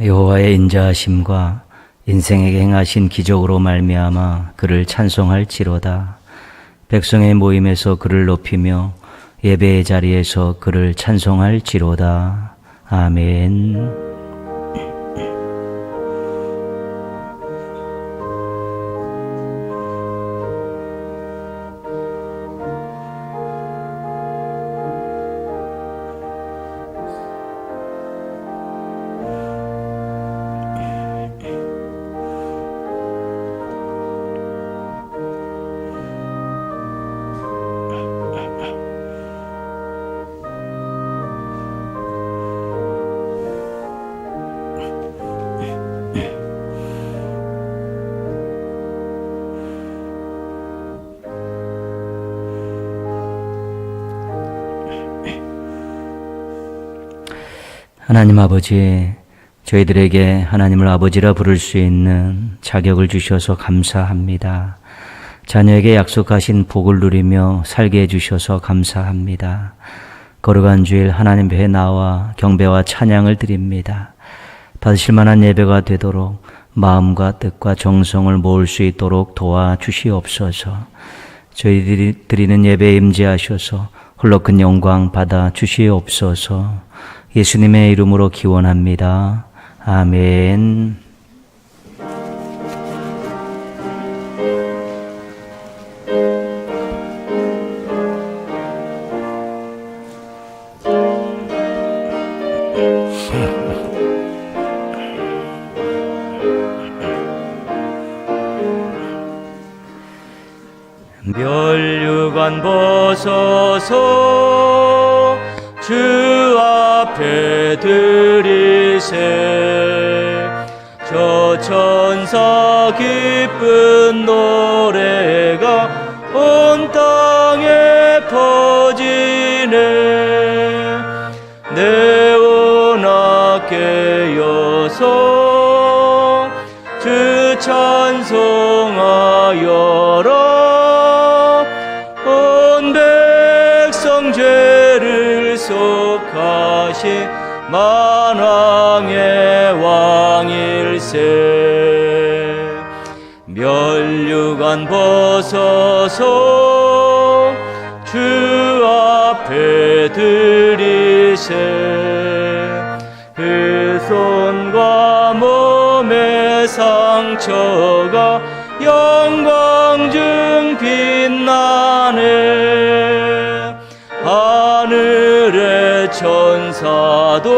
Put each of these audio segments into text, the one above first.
여호와의 인자하심과 인생에게 행하신 기적으로 말미암아 그를 찬송할지로다. 백성의 모임에서 그를 높이며 예배의 자리에서 그를 찬송할지로다. 아멘. 하나님 아버지, 저희들에게 하나님을 아버지라 부를 수 있는 자격을 주셔서 감사합니다. 자녀에게 약속하신 복을 누리며 살게 해주셔서 감사합니다. 거룩한 주일 하나님 배에 나와 경배와 찬양을 드립니다. 받으실 만한 예배가 되도록 마음과 뜻과 정성을 모을 수 있도록 도와주시옵소서. 저희들이 드리는 예배에 임재하셔서 홀로 큰 영광 받아 주시옵소서. 예수님의 이름으로 기원합니다. 아멘. 멸류관 벗어서 주 앞에 드리세. 저 천사 기쁜 노래가 온 땅에 퍼지네. 네온 악계여서 주 찬송하여라. 온 백성 죄를 속하신 만왕의 왕일세. 멸류관 벗어서 주 앞에 드리세. 그 손과 몸의 상처가 영광 중 빛나네. 하늘의 천사도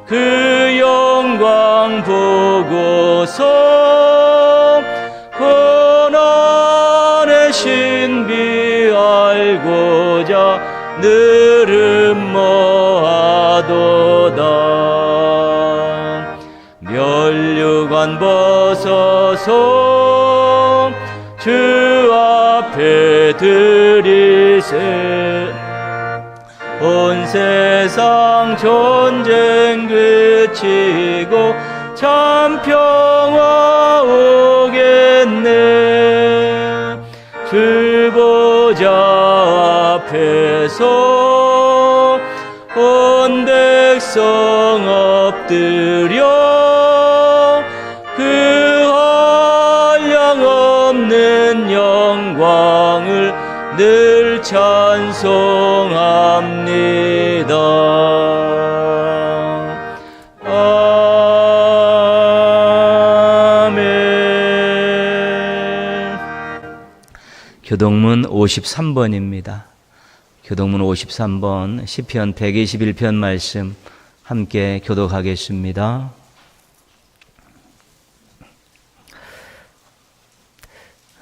그 영광 보고서 고난의 신비 알고자 늘은 모하도다. 멸류관 벗어서 주 앞에 드리세. 온 세상 전쟁 그치고 참 평화 오겠네. 주 보좌 앞에서 온 백성 엎드려 그 한량없는 영광을 늘 찬송합니다. 아멘. 교동문 53번입니다. 교동문 53번 시편 121편 말씀 함께 교독하겠습니다.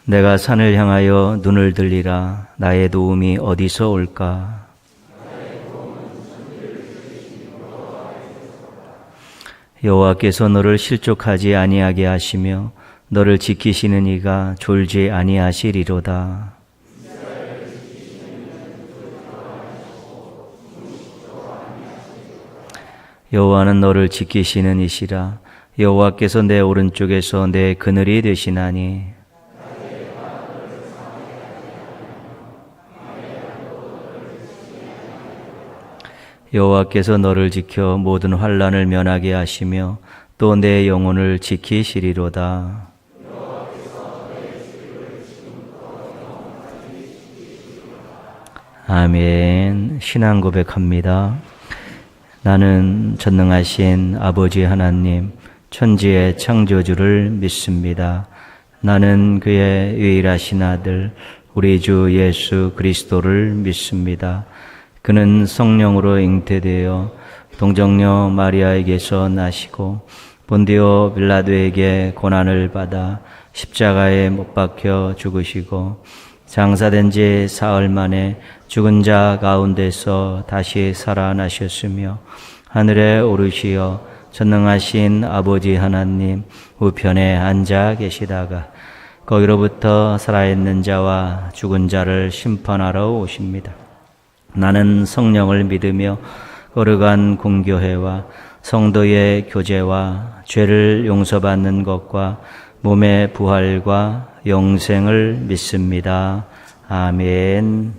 내가 산을 향하여 눈을 들리라. 나의 도움이 어디서 올까? 여호와께서 너를 실족하지 아니하게 하시며 너를 지키시는 이가 졸지 아니하시리로다. 여호와는 너를 지키시는 이시라. 여호와께서 내 오른쪽에서 내 그늘이 되시나니 여호와께서 너를 지켜 모든 환난을 면하게 하시며 또 내 영혼을 지키시리로다. 아멘. 신앙 고백합니다. 나는 전능하신 아버지 하나님, 천지의 창조주를 믿습니다. 나는 그의 유일하신 아들, 우리 주 예수 그리스도를 믿습니다. 그는 성령으로 잉태되어 동정녀 마리아에게서 나시고 본디오 빌라도에게 고난을 받아 십자가에 못 박혀 죽으시고 장사된 지 사흘 만에 죽은 자 가운데서 다시 살아나셨으며 하늘에 오르시어 전능하신 아버지 하나님 우편에 앉아 계시다가 거기로부터 살아있는 자와 죽은 자를 심판하러 오십니다. 나는 성령을 믿으며 거룩한 공교회와 성도의 교제와 죄를 용서받는 것과 몸의 부활과 영생을 믿습니다. 아멘.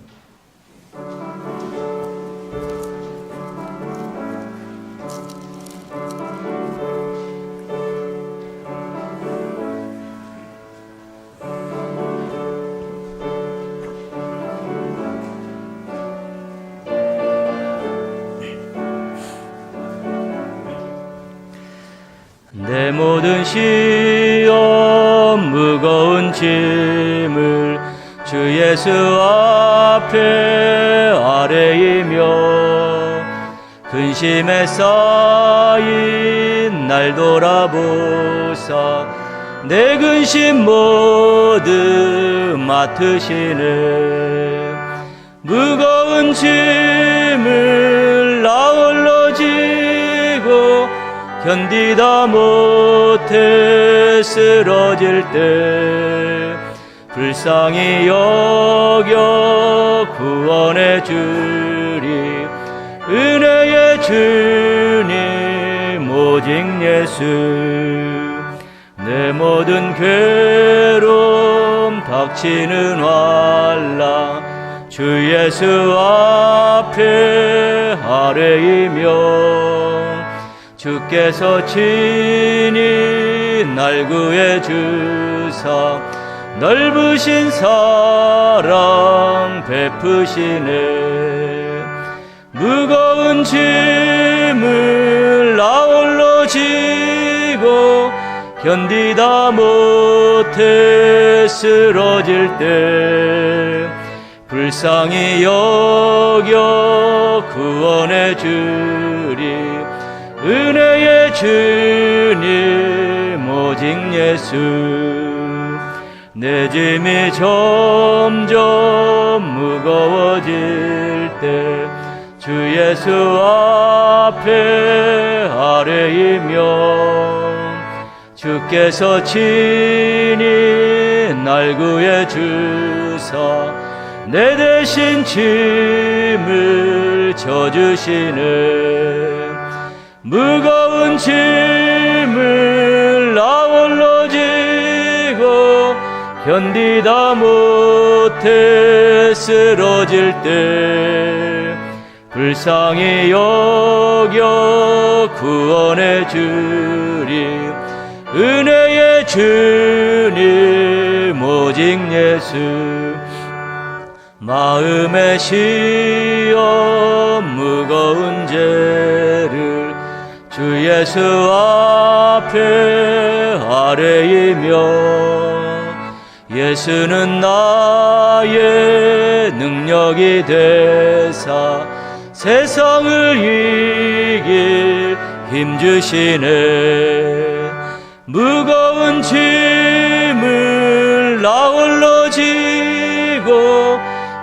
내 모든 시험 무거운 짐을 주 예수 앞에 아뢰이며 근심에 쌓인 날 돌아보사 내 근심 모두 맡으시네. 무거운 짐을 나 홀로 지고 견디다 못해 쓰러질 때 불쌍히 여겨 구원해 주리. 은혜의 주님 오직 예수. 내 모든 괴로움 닥치는 환난 주 예수 앞에 아뢰이며 주께서 친히 날 구해 주사 넓으신 사랑 베푸시네. 무거운 짐을 나 홀로 지고 견디다 못해 쓰러질 때 불쌍히 여겨 구원해 주리. 은혜의 주님 오직 예수. 내 짐이 점점 무거워질 때 주 예수 앞에 아뢰이며 주께서 친히 날 구해 주사 내 대신 짐을 져주시네. 무거운 짐을 나 홀로 지고 견디다 못해 쓰러질 때 불쌍히 여겨 구원해 주리. 은혜의 주님 오직 예수. 마음의 시험 무거운 죄를 주 예수 앞에 아뢰이며 예수는 나의 능력이 되사 세상을 이길 힘 주시네. 무거운 짐을 나 홀로 지고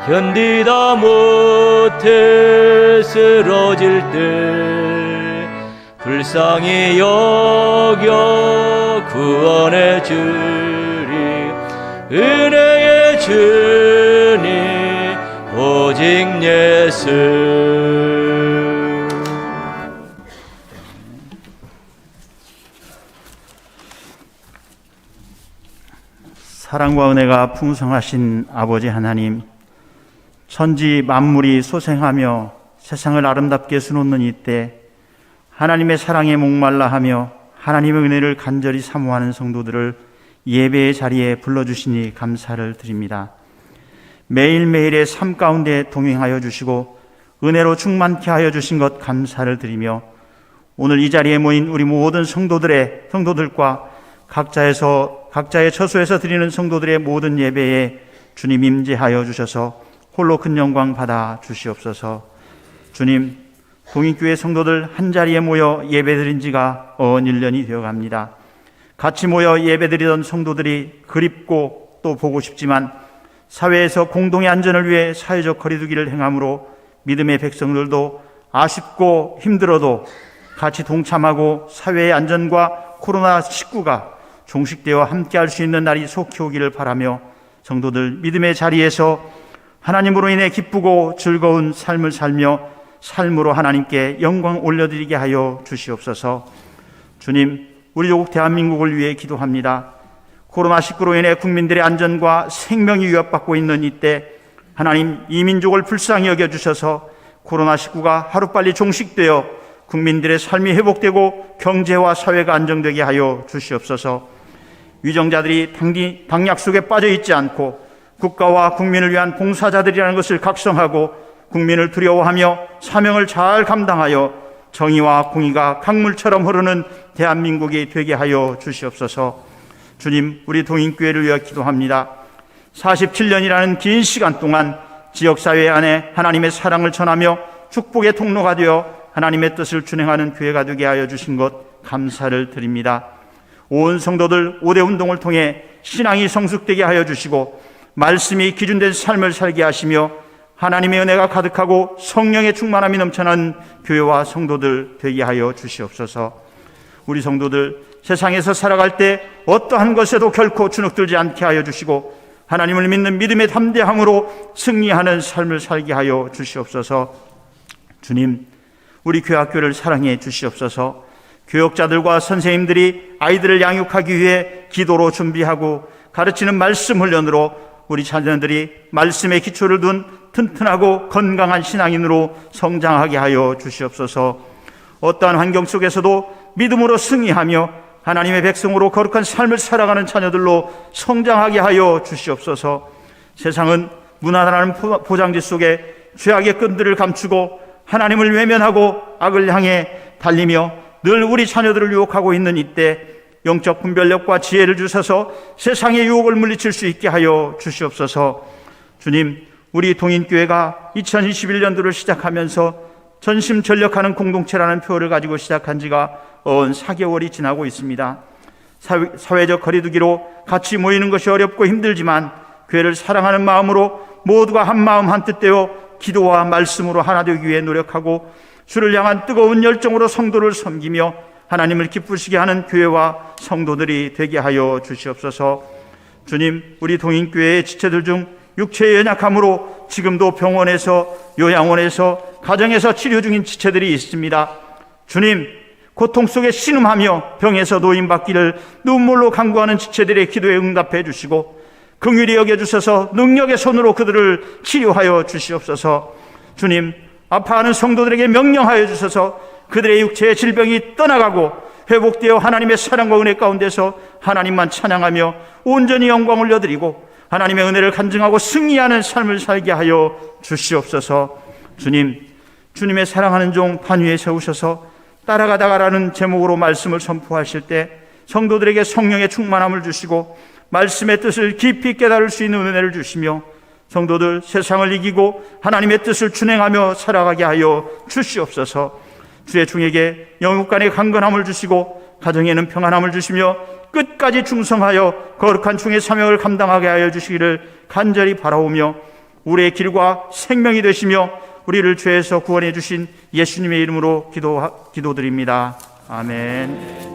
견디다 못해 쓰러질 때 불쌍히 여겨 구원해 주리. 은혜의 주님 오직 예수. 사랑과 은혜가 풍성하신 아버지 하나님, 천지 만물이 소생하며 세상을 아름답게 수놓는 이때 하나님의 사랑에 목말라 하며 하나님의 은혜를 간절히 사모하는 성도들을 예배의 자리에 불러주시니 감사를 드립니다. 매일매일의 삶 가운데 동행하여 주시고 은혜로 충만케 하여 주신 것 감사를 드리며 오늘 이 자리에 모인 우리 모든 성도들과 각자의 처소에서 드리는 성도들의 모든 예배에 주님 임재하여 주셔서 홀로 큰 영광 받아 주시옵소서. 주님, 동인교회 성도들 한자리에 모여 예배드린 지가 1년이 되어갑니다. 같이 모여 예배드리던 성도들이 그립고 또 보고 싶지만 사회에서 공동의 안전을 위해 사회적 거리두기를 행함으로 믿음의 백성들도 아쉽고 힘들어도 같이 동참하고 사회의 안전과 코로나19가 종식되어 함께할 수 있는 날이 속히 오기를 바라며 성도들 믿음의 자리에서 하나님으로 인해 기쁘고 즐거운 삶을 살며 삶으로 하나님께 영광 올려드리게 하여 주시옵소서. 주님, 우리 조국 대한민국을 위해 기도합니다. 코로나19로 인해 국민들의 안전과 생명이 위협받고 있는 이때 하나님, 이 민족을 불쌍히 여겨주셔서 코로나19가 하루빨리 종식되어 국민들의 삶이 회복되고 경제와 사회가 안정되게 하여 주시옵소서. 위정자들이 당 약속에 빠져 있지 않고 국가와 국민을 위한 봉사자들이라는 것을 각성하고 국민을 두려워하며 사명을 잘 감당하여 정의와 공의가 강물처럼 흐르는 대한민국이 되게 하여 주시옵소서. 주님, 우리 동인교회를 위해 기도합니다. 47년이라는 긴 시간 동안 지역사회 안에 하나님의 사랑을 전하며 축복의 통로가 되어 하나님의 뜻을 준행하는 교회가 되게 하여 주신 것 감사를 드립니다. 온 성도들 5대 운동을 통해 신앙이 성숙되게 하여 주시고 말씀이 기준된 삶을 살게 하시며 하나님의 은혜가 가득하고 성령의 충만함이 넘쳐나는 교회와 성도들 되게 하여 주시옵소서. 우리 성도들 세상에서 살아갈 때 어떠한 것에도 결코 주눅들지 않게 하여 주시고 하나님을 믿는 믿음의 담대함으로 승리하는 삶을 살게 하여 주시옵소서. 주님, 우리 교학교를 사랑해 주시옵소서. 교역자들과 선생님들이 아이들을 양육하기 위해 기도로 준비하고 가르치는 말씀 훈련으로 우리 자녀들이 말씀의 기초를 둔 튼튼하고 건강한 신앙인으로 성장하게 하여 주시옵소서. 어떠한 환경 속에서도 믿음으로 승리하며 하나님의 백성으로 거룩한 삶을 살아가는 자녀들로 성장하게 하여 주시옵소서. 세상은 무난한 포장지 속에 죄악의 끈들을 감추고 하나님을 외면하고 악을 향해 달리며 늘 우리 자녀들을 유혹하고 있는 이때 영적 분별력과 지혜를 주셔서 세상의 유혹을 물리칠 수 있게 하여 주시옵소서. 주님, 우리 동인교회가 2021년도를 시작하면서 전심전력하는 공동체라는 표어를 가지고 시작한 지가 4개월이 지나고 있습니다. 사회적 거리두기로 같이 모이는 것이 어렵고 힘들지만 교회를 사랑하는 마음으로 모두가 한 마음 한 뜻 되어 기도와 말씀으로 하나 되기 위해 노력하고 주를 향한 뜨거운 열정으로 성도를 섬기며 하나님을 기쁘시게 하는 교회와 성도들이 되게 하여 주시옵소서. 주님, 우리 동인교회의 지체들 중 육체의 연약함으로 지금도 병원에서, 요양원에서, 가정에서 치료 중인 지체들이 있습니다. 주님, 고통 속에 신음하며 병에서 노임받기를 눈물로 간구하는 지체들의 기도에 응답해 주시고 긍휼히 여겨주셔서 능력의 손으로 그들을 치료하여 주시옵소서. 주님, 아파하는 성도들에게 명령하여 주셔서 그들의 육체의 질병이 떠나가고 회복되어 하나님의 사랑과 은혜 가운데서 하나님만 찬양하며 온전히 영광 올려드리고 하나님의 은혜를 간증하고 승리하는 삶을 살게 하여 주시옵소서. 주님, 주님의 사랑하는 종 반위에 세우셔서 따라가다가라는 제목으로 말씀을 선포하실 때 성도들에게 성령의 충만함을 주시고 말씀의 뜻을 깊이 깨달을 수 있는 은혜를 주시며 성도들 세상을 이기고 하나님의 뜻을 준행하며 살아가게 하여 주시옵소서. 주의 종에게 영육간의 강건함을 주시고 가정에는 평안함을 주시며 끝까지 충성하여 거룩한 중의 사명을 감당하게 하여 주시기를 간절히 바라오며 우리의 길과 생명이 되시며 우리를 죄에서 구원해 주신 예수님의 이름으로 기도드립니다. 아멘.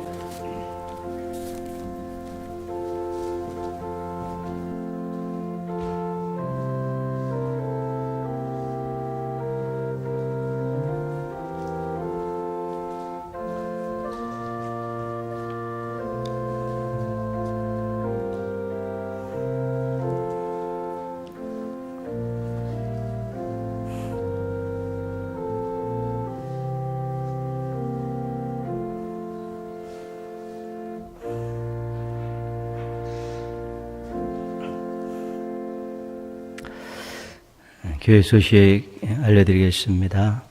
교회 소식 알려드리겠습니다.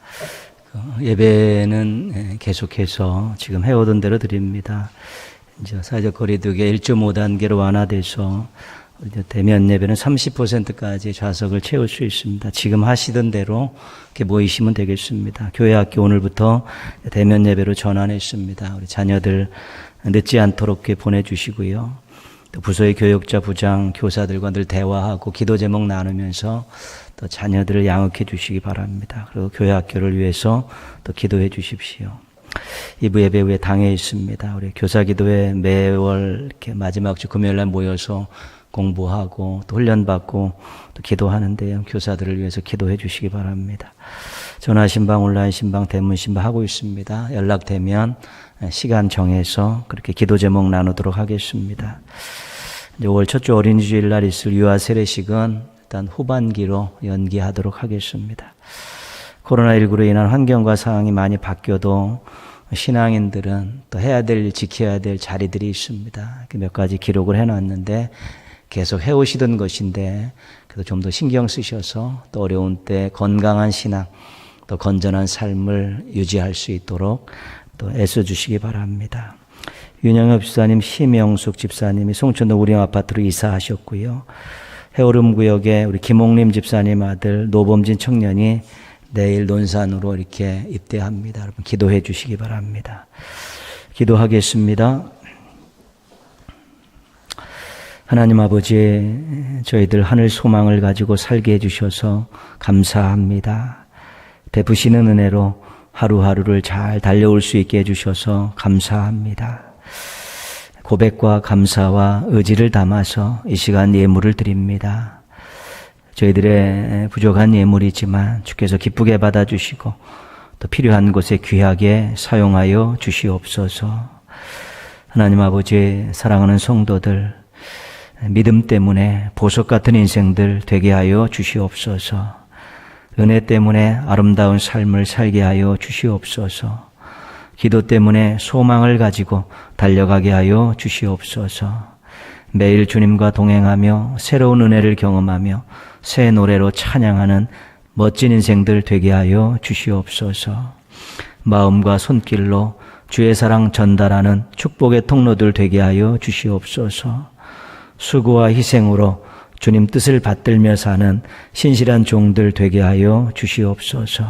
예배는 계속해서 지금 해오던 대로 드립니다. 이제 사회적 거리두기 1.5단계로 완화돼서 대면 예배는 30%까지 좌석을 채울 수 있습니다. 지금 하시던 대로 이렇게 모이시면 되겠습니다. 교회 학교 오늘부터 대면 예배로 전환했습니다. 우리 자녀들 늦지 않도록 보내주시고요. 또 부서의 교육자, 부장, 교사들과 늘 대화하고 기도 제목 나누면서 또 자녀들을 양육해 주시기 바랍니다. 그리고 교회 학교를 위해서 또 기도해 주십시오. 2부 예배 후에 당에 있습니다. 우리 교사기도회 매월 이렇게 마지막 주 금요일날 모여서 공부하고 또 훈련받고 또 기도하는데요. 교사들을 위해서 기도해 주시기 바랍니다. 전화신방, 온라인신방, 대문신방 하고 있습니다. 연락되면 시간 정해서 그렇게 기도 제목 나누도록 하겠습니다. 이제 5월 첫 주 어린이주일 날 있을 유아 세례식은 일단 후반기로 연기하도록 하겠습니다. 코로나19로 인한 환경과 상황이 많이 바뀌어도 신앙인들은 또 해야 될, 지켜야 될 자리들이 있습니다. 몇 가지 기록을 해놨는데 계속 해오시던 것인데 그래도 좀 더 신경 쓰셔서 또 어려운 때 건강한 신앙, 또 건전한 삶을 유지할 수 있도록 또 애써주시기 바랍니다. 윤영엽 집사님, 심영숙 집사님이 송천도 우령 아파트로 이사하셨고요. 해오름 구역에 우리 김옥림 집사님 아들 노범진 청년이 내일 논산으로 이렇게 입대합니다. 여러분 기도해 주시기 바랍니다. 기도하겠습니다. 하나님 아버지, 저희들 하늘 소망을 가지고 살게 해주셔서 감사합니다. 베푸시는 은혜로 하루하루를 잘 달려올 수 있게 해주셔서 감사합니다. 고백과 감사와 의지를 담아서 이 시간 예물을 드립니다. 저희들의 부족한 예물이지만 주께서 기쁘게 받아주시고 또 필요한 곳에 귀하게 사용하여 주시옵소서. 하나님 아버지, 사랑하는 성도들, 믿음 때문에 보석 같은 인생들 되게 하여 주시옵소서. 은혜 때문에 아름다운 삶을 살게 하여 주시옵소서. 기도 때문에 소망을 가지고 달려가게 하여 주시옵소서. 매일 주님과 동행하며 새로운 은혜를 경험하며 새 노래로 찬양하는 멋진 인생들 되게 하여 주시옵소서. 마음과 손길로 주의 사랑 전달하는 축복의 통로들 되게 하여 주시옵소서. 수고와 희생으로 주님 뜻을 받들며 사는 신실한 종들 되게 하여 주시옵소서.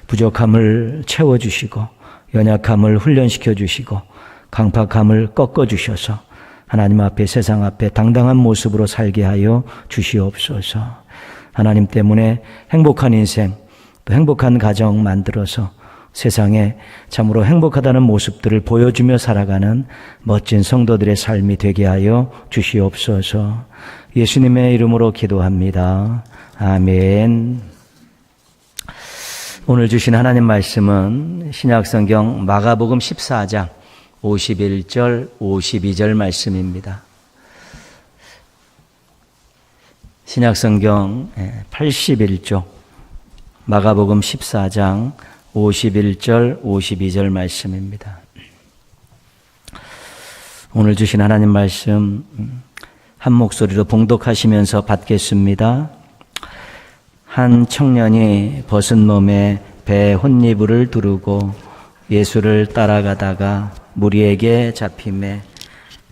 부족함을 채워주시고 연약함을 훈련시켜 주시고 강팍함을 꺾어 주셔서 하나님 앞에, 세상 앞에 당당한 모습으로 살게 하여 주시옵소서. 하나님 때문에 행복한 인생, 또 행복한 가정 만들어서 세상에 참으로 행복하다는 모습들을 보여주며 살아가는 멋진 성도들의 삶이 되게 하여 주시옵소서. 예수님의 이름으로 기도합니다. 아멘. 오늘 주신 하나님 말씀은 신약성경 마가복음 14장 51절 52절 말씀입니다. 신약성경 81조 마가복음 14장 51절 52절 말씀입니다. 오늘 주신 하나님 말씀 한 목소리로 봉독하시면서 받겠습니다. 한 청년이 벗은 몸에 배 혼니부를 두르고 예수를 따라가다가 무리에게 잡히매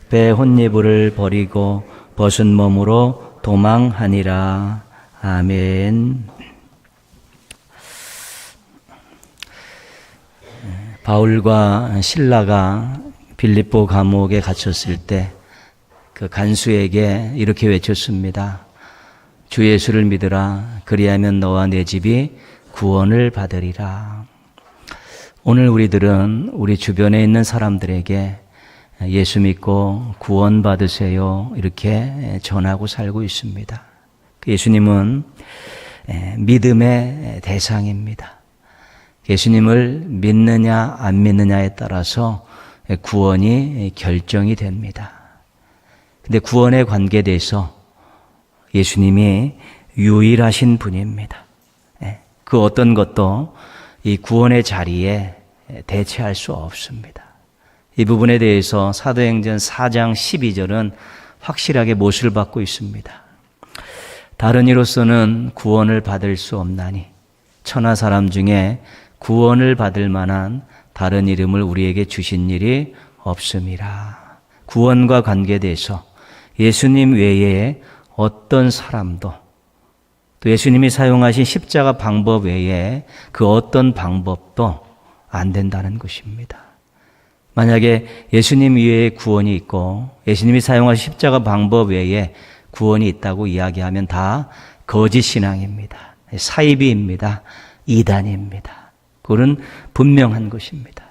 배 혼니부를 버리고 벗은 몸으로 도망하니라. 아멘. 바울과 실라가 빌립보 감옥에 갇혔을 때 그 간수에게 이렇게 외쳤습니다. 주 예수를 믿으라. 그리하면 너와 내 집이 구원을 받으리라. 오늘 우리들은 우리 주변에 있는 사람들에게 예수 믿고 구원 받으세요 이렇게 전하고 살고 있습니다. 예수님은 믿음의 대상입니다. 예수님을 믿느냐 안 믿느냐에 따라서 구원이 결정이 됩니다. 근데 구원에 관계돼서 예수님이 유일하신 분입니다. 그 어떤 것도 이 구원의 자리에 대체할 수 없습니다. 이 부분에 대해서 사도행전 4장 12절은 확실하게 못을 받고 있습니다. 다른 이로서는 구원을 받을 수 없나니 천하 사람 중에 구원을 받을 만한 다른 이름을 우리에게 주신 일이 없음이라. 구원과 관계돼서 예수님 외에 어떤 사람도 또 예수님이 사용하신 십자가 방법 외에 그 어떤 방법도 안 된다는 것입니다. 만약에 예수님 외에 구원이 있고 예수님이 사용하신 십자가 방법 외에 구원이 있다고 이야기하면 다 거짓 신앙입니다. 사이비입니다. 이단입니다. 그건 분명한 것입니다.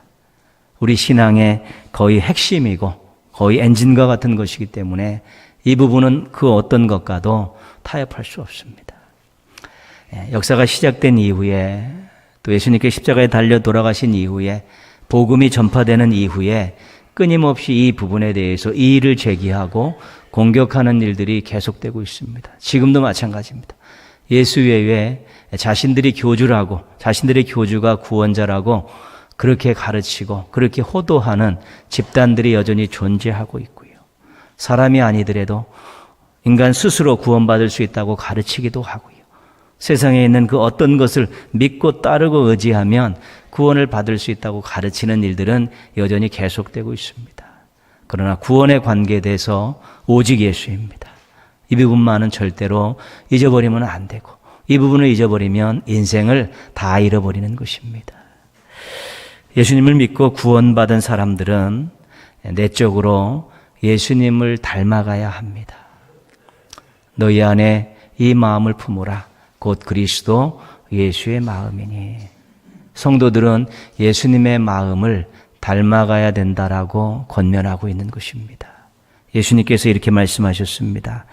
우리 신앙의 거의 핵심이고 거의 엔진과 같은 것이기 때문에 이 부분은 그 어떤 것과도 타협할 수 없습니다. 역사가 시작된 이후에 또 예수님께 십자가에 달려 돌아가신 이후에 복음이 전파되는 이후에 끊임없이 이 부분에 대해서 이의를 제기하고 공격하는 일들이 계속되고 있습니다. 지금도 마찬가지입니다. 예수 외에 자신들이 교주라고 자신들의 교주가 구원자라고 그렇게 가르치고 그렇게 호도하는 집단들이 여전히 존재하고 있고요. 사람이 아니더라도 인간 스스로 구원받을 수 있다고 가르치기도 하고요. 세상에 있는 그 어떤 것을 믿고 따르고 의지하면 구원을 받을 수 있다고 가르치는 일들은 여전히 계속되고 있습니다. 그러나 구원에 관계돼서 오직 예수입니다. 이 부분만은 절대로 잊어버리면 안 되고 이 부분을 잊어버리면 인생을 다 잃어버리는 것입니다. 예수님을 믿고 구원받은 사람들은 내적으로 예수님을 닮아가야 합니다. 너희 안에 이 마음을 품으라. 곧 그리스도 예수의 마음이니. 성도들은 예수님의 마음을 닮아가야 된다라고 권면하고 있는 것입니다. 예수님께서 이렇게 말씀하셨습니다.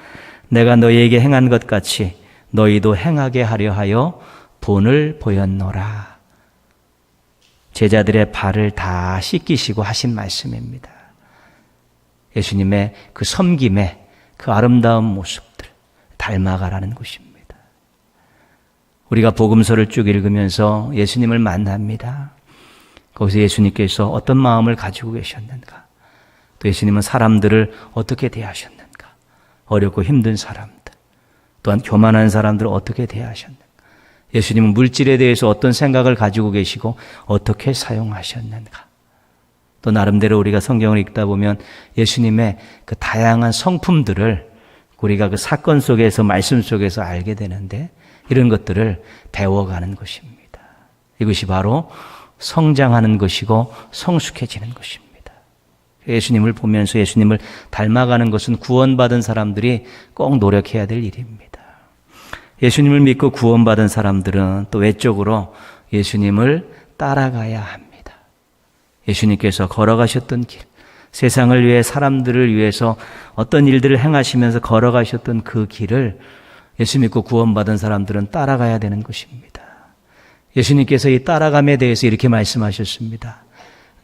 내가 너희에게 행한 것 같이 너희도 행하게 하려 하여 본을 보였노라. 제자들의 발을 다 씻기시고 하신 말씀입니다. 예수님의 그 섬김의 그 아름다운 모습들 닮아가라는 것입니다. 우리가 복음서를 쭉 읽으면서 예수님을 만납니다. 거기서 예수님께서 어떤 마음을 가지고 계셨는가? 또 예수님은 사람들을 어떻게 대하셨는가? 어렵고 힘든 사람들, 또한 교만한 사람들을 어떻게 대하셨는가? 예수님은 물질에 대해서 어떤 생각을 가지고 계시고 어떻게 사용하셨는가? 또 나름대로 우리가 성경을 읽다 보면 예수님의 그 다양한 성품들을 우리가 그 사건 속에서 말씀 속에서 알게 되는데 이런 것들을 배워가는 것입니다. 이것이 바로 성장하는 것이고 성숙해지는 것입니다. 예수님을 보면서 예수님을 닮아가는 것은 구원받은 사람들이 꼭 노력해야 될 일입니다. 예수님을 믿고 구원받은 사람들은 또 외적으로 예수님을 따라가야 합니다. 예수님께서 걸어가셨던 길, 세상을 위해 사람들을 위해서 어떤 일들을 행하시면서 걸어가셨던 그 길을 예수 믿고 구원받은 사람들은 따라가야 되는 것입니다. 예수님께서 이 따라감에 대해서 이렇게 말씀하셨습니다.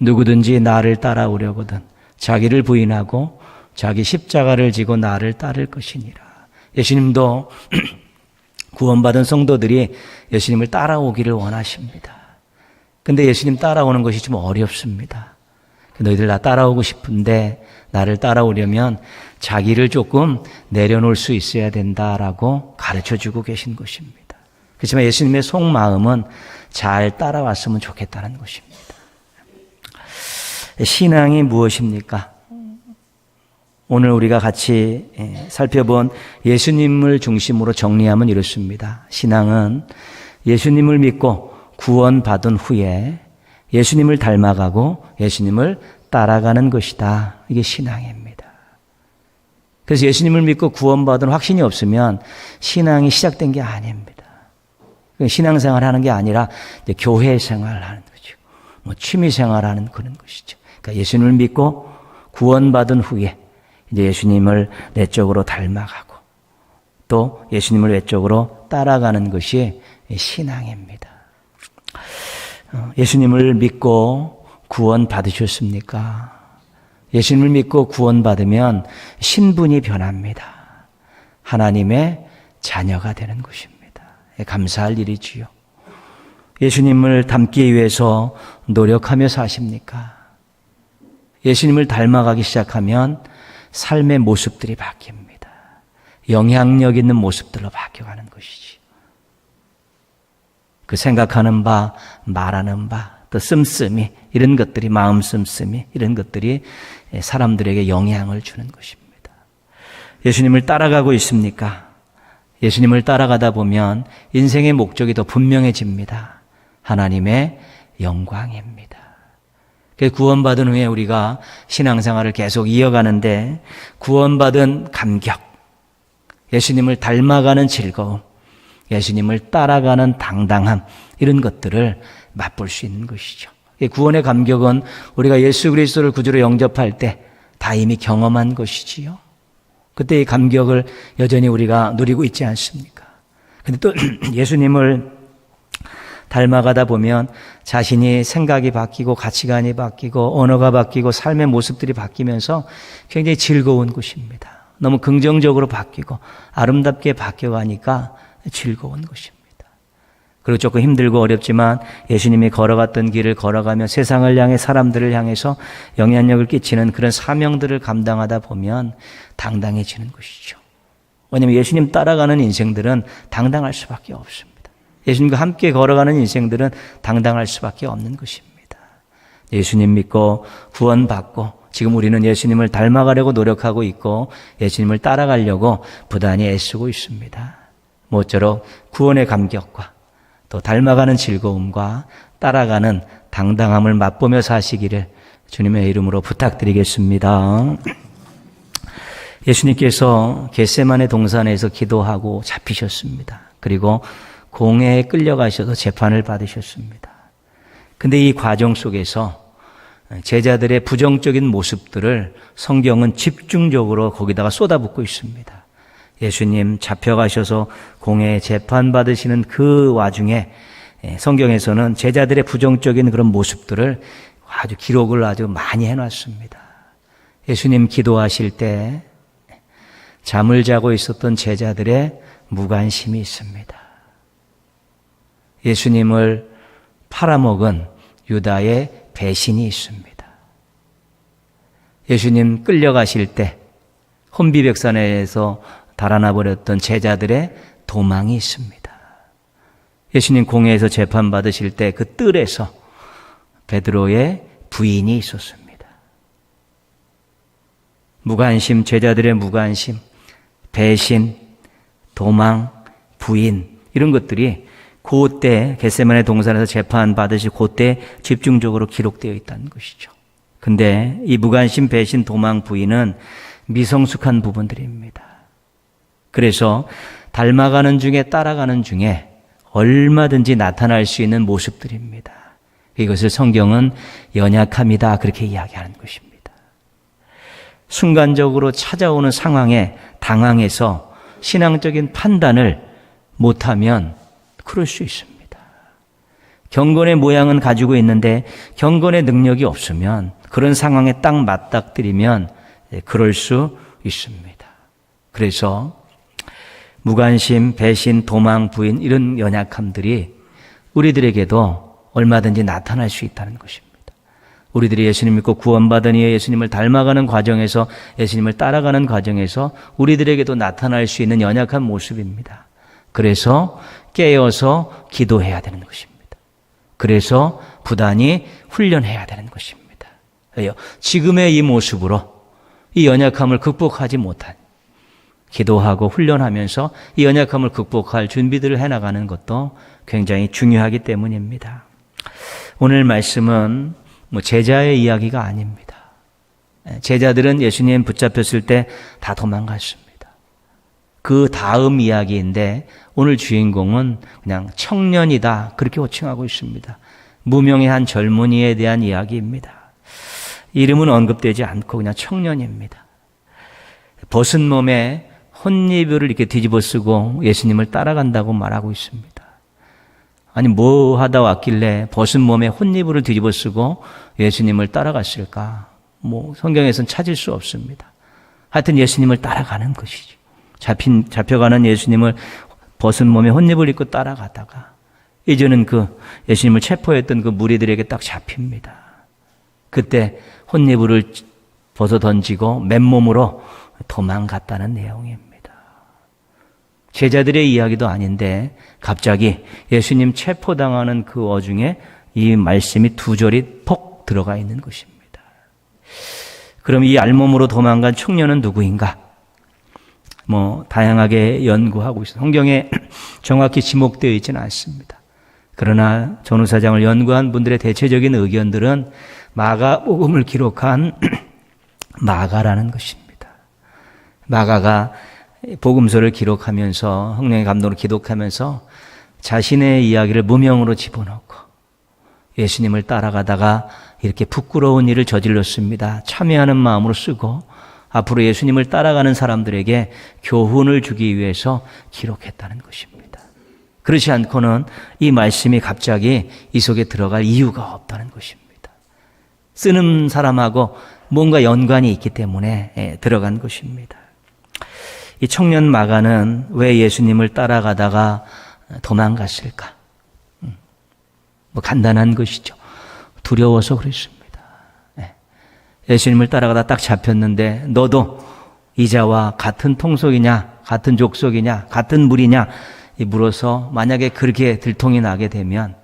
누구든지 나를 따라오려거든 자기를 부인하고 자기 십자가를 지고 나를 따를 것이니라. 예수님도 구원받은 성도들이 예수님을 따라오기를 원하십니다. 근데 예수님 따라오는 것이 좀 어렵습니다. 너희들 나 따라오고 싶은데 나를 따라오려면 자기를 조금 내려놓을 수 있어야 된다라고 가르쳐주고 계신 것입니다. 그렇지만 예수님의 속마음은 잘 따라왔으면 좋겠다는 것입니다. 신앙이 무엇입니까? 오늘 우리가 같이 살펴본 예수님을 중심으로 정리하면 이렇습니다. 신앙은 예수님을 믿고 구원받은 후에 예수님을 닮아가고 예수님을 따라가는 것이다. 이게 신앙입니다. 그래서 예수님을 믿고 구원받은 확신이 없으면 신앙이 시작된 게 아닙니다. 신앙생활 하는 게 아니라 이제 교회 생활을 하는 거죠. 취미 생활하는 그런 것이죠. 그러니까 예수님을 믿고 구원받은 후에 이제 예수님을 내적으로 닮아가고 또 예수님을 외적으로 따라가는 것이 신앙입니다. 예수님을 믿고 구원 받으셨습니까? 예수님을 믿고 구원 받으면 신분이 변합니다. 하나님의 자녀가 되는 것입니다. 감사할 일이지요. 예수님을 닮기 위해서 노력하며 사십니까? 예수님을 닮아가기 시작하면 삶의 모습들이 바뀝니다. 영향력 있는 모습들로 바뀌어가는 것이지. 그 생각하는 바, 말하는 바, 또 씀씀이, 이런 것들이, 마음 씀씀이, 이런 것들이 사람들에게 영향을 주는 것입니다. 예수님을 따라가고 있습니까? 예수님을 따라가다 보면 인생의 목적이 더 분명해집니다. 하나님의 영광입니다. 구원받은 후에 우리가 신앙생활을 계속 이어가는데 구원받은 감격, 예수님을 닮아가는 즐거움, 예수님을 따라가는 당당함, 이런 것들을 맛볼 수 있는 것이죠. 구원의 감격은 우리가 예수 그리스도를 구주로 영접할 때 다 이미 경험한 것이지요. 그때 이 감격을 여전히 우리가 누리고 있지 않습니까? 근데 또 예수님을 닮아가다 보면 자신이 생각이 바뀌고 가치관이 바뀌고 언어가 바뀌고 삶의 모습들이 바뀌면서 굉장히 즐거운 것입니다. 너무 긍정적으로 바뀌고 아름답게 바뀌어가니까 즐거운 것입니다. 그리고 조금 힘들고 어렵지만 예수님이 걸어갔던 길을 걸어가며 세상을 향해 사람들을 향해서 영향력을 끼치는 그런 사명들을 감당하다 보면 당당해지는 것이죠. 왜냐하면 예수님 따라가는 인생들은 당당할 수밖에 없습니다. 예수님과 함께 걸어가는 인생들은 당당할 수밖에 없는 것입니다. 예수님 믿고 구원받고 지금 우리는 예수님을 닮아가려고 노력하고 있고 예수님을 따라가려고 부단히 애쓰고 있습니다. 모쪼록 구원의 감격과 또 닮아가는 즐거움과 따라가는 당당함을 맛보며 사시기를 주님의 이름으로 부탁드리겠습니다. 예수님께서 겟세마네 동산에서 기도하고 잡히셨습니다. 그리고 공회에 끌려가셔서 재판을 받으셨습니다. 근데 이 과정 속에서 제자들의 부정적인 모습들을 성경은 집중적으로 거기다가 쏟아붓고 있습니다. 예수님 잡혀가셔서 공회에 재판받으시는 그 와중에 성경에서는 제자들의 부정적인 그런 모습들을 아주 기록을 아주 많이 해놨습니다. 예수님 기도하실 때 잠을 자고 있었던 제자들의 무관심이 있습니다. 예수님을 팔아먹은 유다의 배신이 있습니다. 예수님 끌려가실 때 혼비백산에서 달아나 버렸던 제자들의 도망이 있습니다. 예수님 공회에서 재판받으실 때 그 뜰에서 베드로의 부인이 있었습니다. 무관심, 제자들의 무관심, 배신, 도망, 부인, 이런 것들이 그때 겟세마네 동산에서 재판받으실 그때 집중적으로 기록되어 있다는 것이죠. 근데 이 무관심, 배신, 도망, 부인은 미성숙한 부분들입니다. 그래서 닮아가는 중에 따라가는 중에 얼마든지 나타날 수 있는 모습들입니다. 이것을 성경은 연약함이다 그렇게 이야기하는 것입니다. 순간적으로 찾아오는 상황에 당황해서 신앙적인 판단을 못하면 그럴 수 있습니다. 경건의 모양은 가지고 있는데 경건의 능력이 없으면 그런 상황에 딱 맞닥뜨리면 그럴 수 있습니다. 그래서 무관심, 배신, 도망, 부인 이런 연약함들이 우리들에게도 얼마든지 나타날 수 있다는 것입니다. 우리들이 예수님 믿고 구원받은 이에 예수님을 닮아가는 과정에서 예수님을 따라가는 과정에서 우리들에게도 나타날 수 있는 연약한 모습입니다. 그래서 깨어서 기도해야 되는 것입니다. 그래서 부단히 훈련해야 되는 것입니다. 지금의 이 모습으로 이 연약함을 극복하지 못한 기도하고 훈련하면서 이 연약함을 극복할 준비들을 해나가는 것도 굉장히 중요하기 때문입니다. 오늘 말씀은 제자의 이야기가 아닙니다. 제자들은 예수님 붙잡혔을 때 다 도망갔습니다. 그 다음 이야기인데 오늘 주인공은 그냥 청년이다 그렇게 호칭하고 있습니다. 무명의 한 젊은이에 대한 이야기입니다. 이름은 언급되지 않고 그냥 청년입니다. 벗은 몸에 혼이불을 이렇게 뒤집어 쓰고 예수님을 따라간다고 말하고 있습니다. 아니 뭐 하다 왔길래 벗은 몸에 혼이불을 뒤집어 쓰고 예수님을 따라갔을까? 성경에서는 찾을 수 없습니다. 하여튼 예수님을 따라가는 것이죠. 잡혀가는 예수님을 벗은 몸에 혼입을 입고 따라가다가 이제는 그 예수님을 체포했던 그 무리들에게 딱 잡힙니다. 그때 혼이불을 벗어 던지고 맨몸으로 도망갔다는 내용입니다. 제자들의 이야기도 아닌데 갑자기 예수님 체포당하는 그 어중에 이 말씀이 두 절이 폭 들어가 있는 것입니다. 그럼 이 알몸으로 도망간 청년은 누구인가? 다양하게 연구하고 있어요. 성경에 정확히 지목되어 있지는 않습니다. 그러나 전후사장을 연구한 분들의 대체적인 의견들은 마가복음을 기록한 마가라는 것입니다. 마가가 복음서를 기록하면서 성령의 감동으로 기록하면서 자신의 이야기를 무명으로 집어넣고 예수님을 따라가다가 이렇게 부끄러운 일을 저질렀습니다. 참여하는 마음으로 쓰고 앞으로 예수님을 따라가는 사람들에게 교훈을 주기 위해서 기록했다는 것입니다. 그렇지 않고는 이 말씀이 갑자기 이 속에 들어갈 이유가 없다는 것입니다. 쓰는 사람하고 뭔가 연관이 있기 때문에 들어간 것입니다. 이 청년 마가는 왜 예수님을 따라가다가 도망갔을까? 간단한 것이죠. 두려워서 그랬습니다. 예수님을 따라가다 딱 잡혔는데 너도 이자와 같은 통속이냐, 같은 족속이냐, 같은 물이냐 물어서 만약에 그렇게 들통이 나게 되면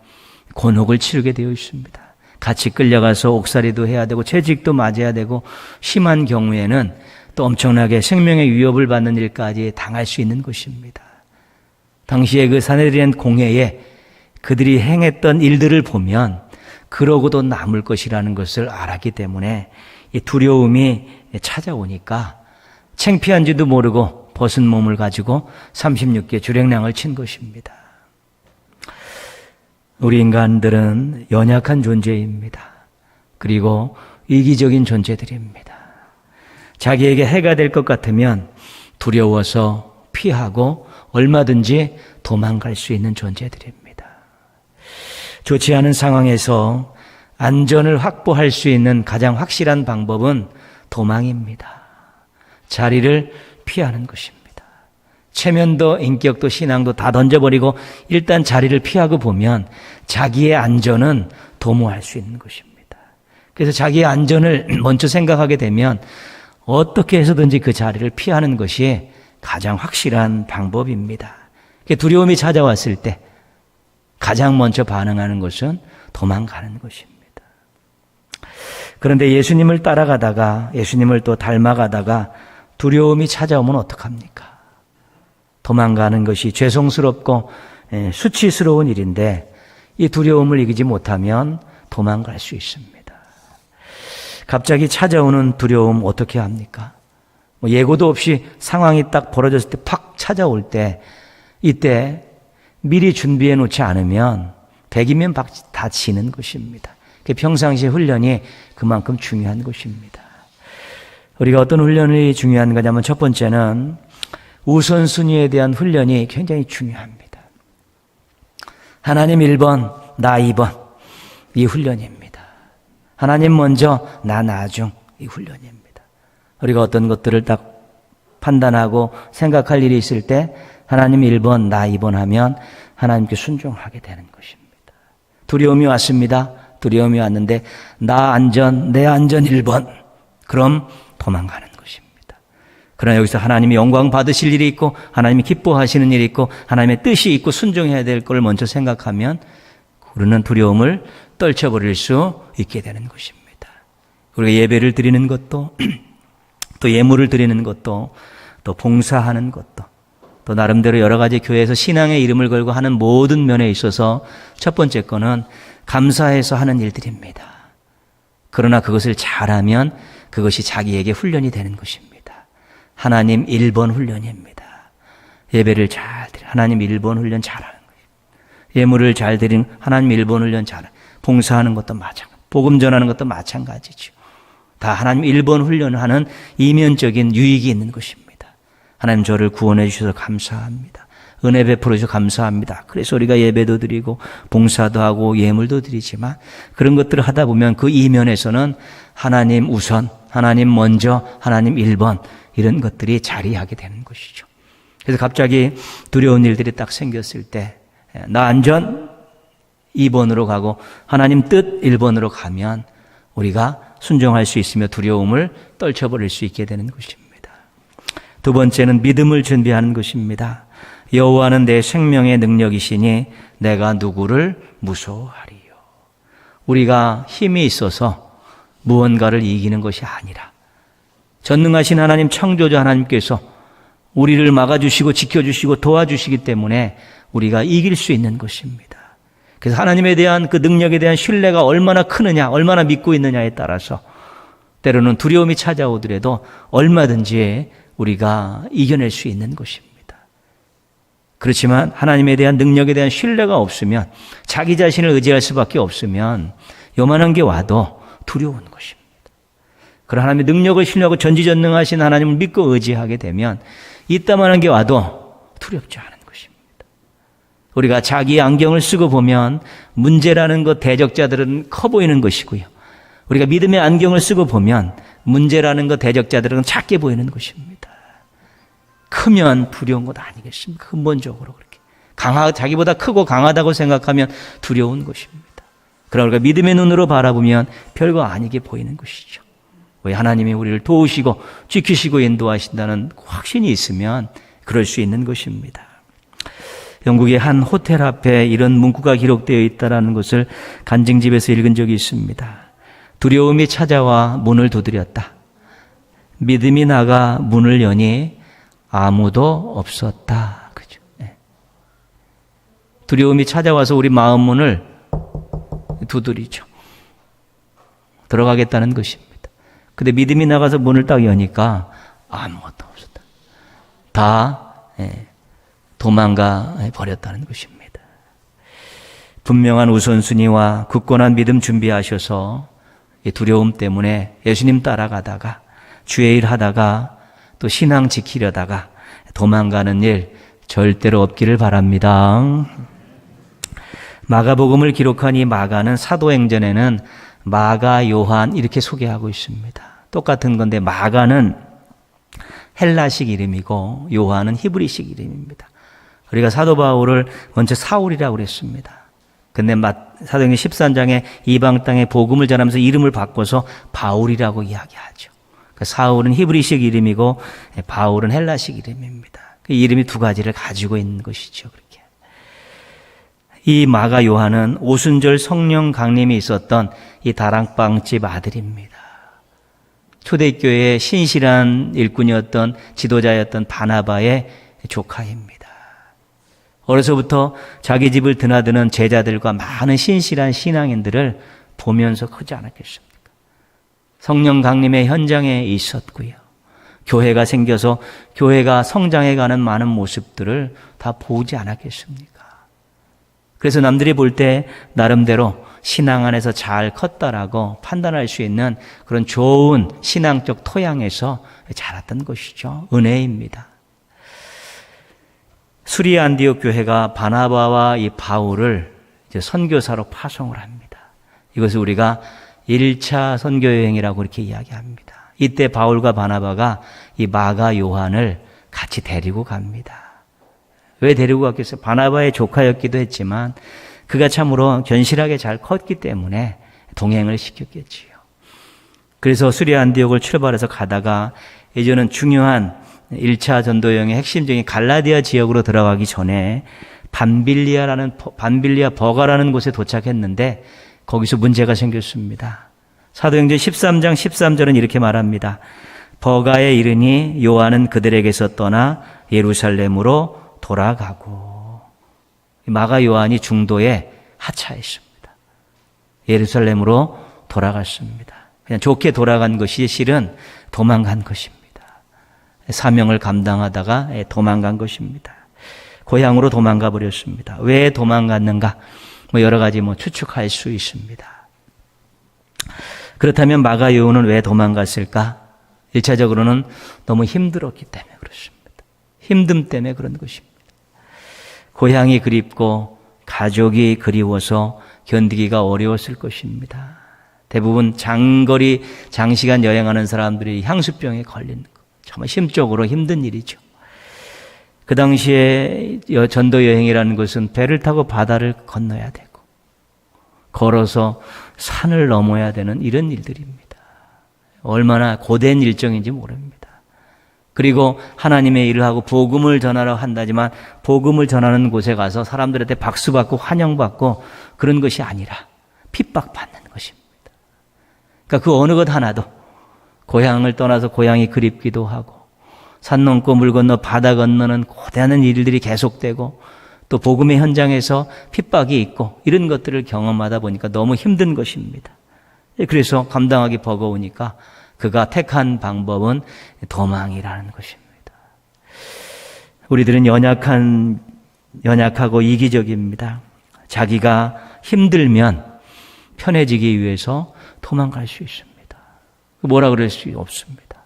곤혹을 치르게 되어 있습니다. 같이 끌려가서 옥살이도 해야 되고 채직도 맞아야 되고 심한 경우에는 또 엄청나게 생명의 위협을 받는 일까지 당할 수 있는 것입니다. 당시에 그 사내들인 공회에 그들이 행했던 일들을 보면 그러고도 남을 것이라는 것을 알았기 때문에 이 두려움이 찾아오니까 창피한지도 모르고 벗은 몸을 가지고 36개 주랭랑을 친 것입니다. 우리 인간들은 연약한 존재입니다. 그리고 이기적인 존재들입니다. 자기에게 해가 될 것 같으면 두려워서 피하고 얼마든지 도망갈 수 있는 존재들입니다. 좋지 않은 상황에서 안전을 확보할 수 있는 가장 확실한 방법은 도망입니다. 자리를 피하는 것입니다. 체면도 인격도 신앙도 다 던져버리고 일단 자리를 피하고 보면 자기의 안전은 도모할 수 있는 것입니다. 그래서 자기의 안전을 먼저 생각하게 되면 어떻게 해서든지 그 자리를 피하는 것이 가장 확실한 방법입니다. 두려움이 찾아왔을 때 가장 먼저 반응하는 것은 도망가는 것입니다. 그런데 예수님을 따라가다가 예수님을 또 닮아가다가 두려움이 찾아오면 어떡합니까? 도망가는 것이 죄송스럽고 수치스러운 일인데 이 두려움을 이기지 못하면 도망갈 수 있습니다. 갑자기 찾아오는 두려움 어떻게 합니까? 예고도 없이 상황이 딱 벌어졌을 때 팍 찾아올 때 이때 미리 준비해 놓지 않으면 100이면 다 지는 것입니다. 평상시 훈련이 그만큼 중요한 것입니다. 우리가 어떤 훈련이 중요한 거냐면 첫 번째는 우선순위에 대한 훈련이 굉장히 중요합니다. 하나님 1번, 나 2번 이 훈련입니다. 하나님 먼저, 나 나중 이 훈련입니다. 우리가 어떤 것들을 딱 판단하고 생각할 일이 있을 때 하나님 1번, 나 2번 하면 하나님께 순종하게 되는 것입니다. 두려움이 왔습니다. 두려움이 왔는데 나 안전, 내 안전 1번. 그럼 도망가는 것입니다. 그러나 여기서 하나님이 영광 받으실 일이 있고 하나님이 기뻐하시는 일이 있고 하나님의 뜻이 있고 순종해야 될 걸 먼저 생각하면 우리는 두려움을 떨쳐버릴 수 있게 되는 것입니다. 우리가 예배를 드리는 것도 또 예물을 드리는 것도 또 봉사하는 것도 또 나름대로 여러 가지 교회에서 신앙의 이름을 걸고 하는 모든 면에 있어서 첫 번째 거는 감사해서 하는 일들입니다. 그러나 그것을 잘하면 그것이 자기에게 훈련이 되는 것입니다. 하나님 1번 훈련입니다. 예배를 잘 드리는 하나님 1번 훈련 잘하는 거예요. 예물을 잘 드리는 하나님 1번 훈련 잘하는 봉사하는 것도 마찬가지, 복음 전하는 것도 마찬가지죠. 다 하나님 1번 훈련하는 이면적인 유익이 있는 것입니다. 하나님 저를 구원해 주셔서 감사합니다. 은혜 베풀어 주셔서 감사합니다. 그래서 우리가 예배도 드리고 봉사도 하고 예물도 드리지만 그런 것들을 하다 보면 그 이면에서는 하나님 우선, 하나님 먼저, 하나님 1번 이런 것들이 자리하게 되는 것이죠. 그래서 갑자기 두려운 일들이 딱 생겼을 때 나 안전 2번으로 가고 하나님 뜻 1번으로 가면 우리가 순종할 수 있으며 두려움을 떨쳐버릴 수 있게 되는 것입니다. 두 번째는 믿음을 준비하는 것입니다. 여호와는 내 생명의 능력이시니 내가 누구를 무서워하리요. 우리가 힘이 있어서 무언가를 이기는 것이 아니라 전능하신 하나님, 창조자 하나님께서 우리를 막아주시고 지켜주시고 도와주시기 때문에 우리가 이길 수 있는 것입니다. 그래서 하나님에 대한 그 능력에 대한 신뢰가 얼마나 크느냐, 얼마나 믿고 있느냐에 따라서 때로는 두려움이 찾아오더라도 얼마든지 우리가 이겨낼 수 있는 것입니다. 그렇지만 하나님에 대한 능력에 대한 신뢰가 없으면, 자기 자신을 의지할 수밖에 없으면 요만한 게 와도 두려운 것입니다. 그런 하나님의 능력을 신뢰하고 전지전능하신 하나님을 믿고 의지하게 되면 이따만한 게 와도 두렵지 않은 것입니다. 우리가 자기의 안경을 쓰고 보면 문제라는 것, 대적자들은 커 보이는 것이고요. 우리가 믿음의 안경을 쓰고 보면 문제라는 것, 대적자들은 작게 보이는 것입니다. 크면 두려운 것 아니겠습니까? 근본적으로 그렇게. 자기보다 크고 강하다고 생각하면 두려운 것입니다. 그러나 우리가 믿음의 눈으로 바라보면 별거 아니게 보이는 것이죠. 왜? 하나님이 우리를 도우시고 지키시고 인도하신다는 확신이 있으면 그럴 수 있는 것입니다. 영국의 한 호텔 앞에 이런 문구가 기록되어 있다는 것을 간증집에서 읽은 적이 있습니다. 두려움이 찾아와 문을 두드렸다. 믿음이 나가 문을 여니 아무도 없었다. 그죠? 네. 두려움이 찾아와서 우리 마음 문을 두드리죠. 들어가겠다는 것입니다. 근데 믿음이 나가서 문을 딱 여니까 아무것도 없었다. 다 도망가 버렸다는 것입니다. 분명한 우선순위와 굳건한 믿음 준비하셔서 두려움 때문에 예수님 따라가다가 주의 일 하다가 또 신앙 지키려다가 도망가는 일 절대로 없기를 바랍니다. 마가복음을 기록한 이 마가는 사도행전에는 마가, 요한 이렇게 소개하고 있습니다. 똑같은 건데 마가는 헬라식 이름이고 요한은 히브리식 이름입니다. 우리가 사도 바울을 먼저 사울이라고 그랬습니다. 근데 사도행전 13장에 이방 땅에 복음을 전하면서 이름을 바꿔서 바울이라고 이야기하죠. 사울은 히브리식 이름이고 바울은 헬라식 이름입니다. 그 이름이 두 가지를 가지고 있는 것이죠. 그렇게. 이 마가 요한은 오순절 성령 강림이 있었던 이 다락방집 아들입니다. 초대교회의 신실한 일꾼이었던 지도자였던 바나바의 조카입니다. 어려서부터 자기 집을 드나드는 제자들과 많은 신실한 신앙인들을 보면서 크지 않았겠습니까? 성령 강림의 현장에 있었고요. 교회가 생겨서 교회가 성장해가는 많은 모습들을 다 보지 않았겠습니까? 그래서 남들이 볼 때 나름대로 신앙 안에서 잘 컸다라고 판단할 수 있는 그런 좋은 신앙적 토양에서 자랐던 것이죠. 은혜입니다. 수리 안디옥 교회가 바나바와 이 바울을 이제 선교사로 파송을 합니다. 이것을 우리가 1차 선교여행이라고 이렇게 이야기합니다. 이때 바울과 바나바가 이 마가 요한을 같이 데리고 갑니다. 왜 데리고 갔겠어요? 바나바의 조카였기도 했지만 그가 참으로 견실하게 잘 컸기 때문에 동행을 시켰겠지요. 그래서 수리 안디옥을 출발해서 가다가 이제는 중요한 1차 전도여행의 핵심적인 갈라디아 지역으로 들어가기 전에 반빌리아 버가라는 곳에 도착했는데 거기서 문제가 생겼습니다. 사도행전 13장 13절은 이렇게 말합니다. 버가에 이르니 요한은 그들에게서 떠나 예루살렘으로 돌아가고, 마가 요한이 중도에 하차했습니다. 예루살렘으로 돌아갔습니다. 그냥 좋게 돌아간 것이 실은 도망간 것입니다. 사명을 감당하다가 도망간 것입니다. 고향으로 도망가 버렸습니다. 왜 도망갔는가? 여러 가지 추측할 수 있습니다. 그렇다면 마가 요한은 왜 도망갔을까? 1차적으로는 너무 힘들었기 때문에 그렇습니다. 힘듦 때문에 그런 것입니다. 고향이 그립고 가족이 그리워서 견디기가 어려웠을 것입니다. 대부분 장시간 여행하는 사람들이 향수병에 걸리는 것. 정말 심적으로 힘든 일이죠. 그 당시에 전도 여행이라는 것은 배를 타고 바다를 건너야 되고 걸어서 산을 넘어야 되는 이런 일들입니다. 얼마나 고된 일정인지 모릅니다. 그리고 하나님의 일을 하고 복음을 전하러 한다지만 복음을 전하는 곳에 가서 사람들한테 박수받고 환영받고 그런 것이 아니라 핍박받는 것입니다. 그러니까 그 어느 것 하나도 고향을 떠나서 고향이 그립기도 하고 산 넘고 물 건너 바다 건너는 고대한 일들이 계속되고 또 복음의 현장에서 핍박이 있고 이런 것들을 경험하다 보니까 너무 힘든 것입니다. 그래서 감당하기 버거우니까 그가 택한 방법은 도망이라는 것입니다. 우리들은 연약하고 이기적입니다. 자기가 힘들면 편해지기 위해서 도망갈 수 있습니다. 뭐라 그럴 수 없습니다.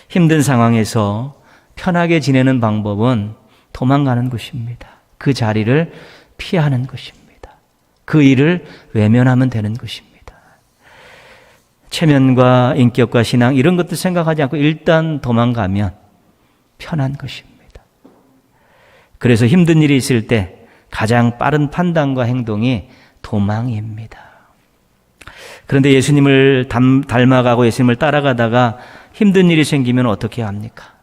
힘든 상황에서 편하게 지내는 방법은 도망가는 것입니다. 그 자리를 피하는 것입니다. 그 일을 외면하면 되는 것입니다. 체면과 인격과 신앙 이런 것도 생각하지 않고 일단 도망가면 편한 것입니다. 그래서 힘든 일이 있을 때 가장 빠른 판단과 행동이 도망입니다. 그런데 예수님을 닮아가고 예수님을 따라가다가 힘든 일이 생기면 어떻게 합니까?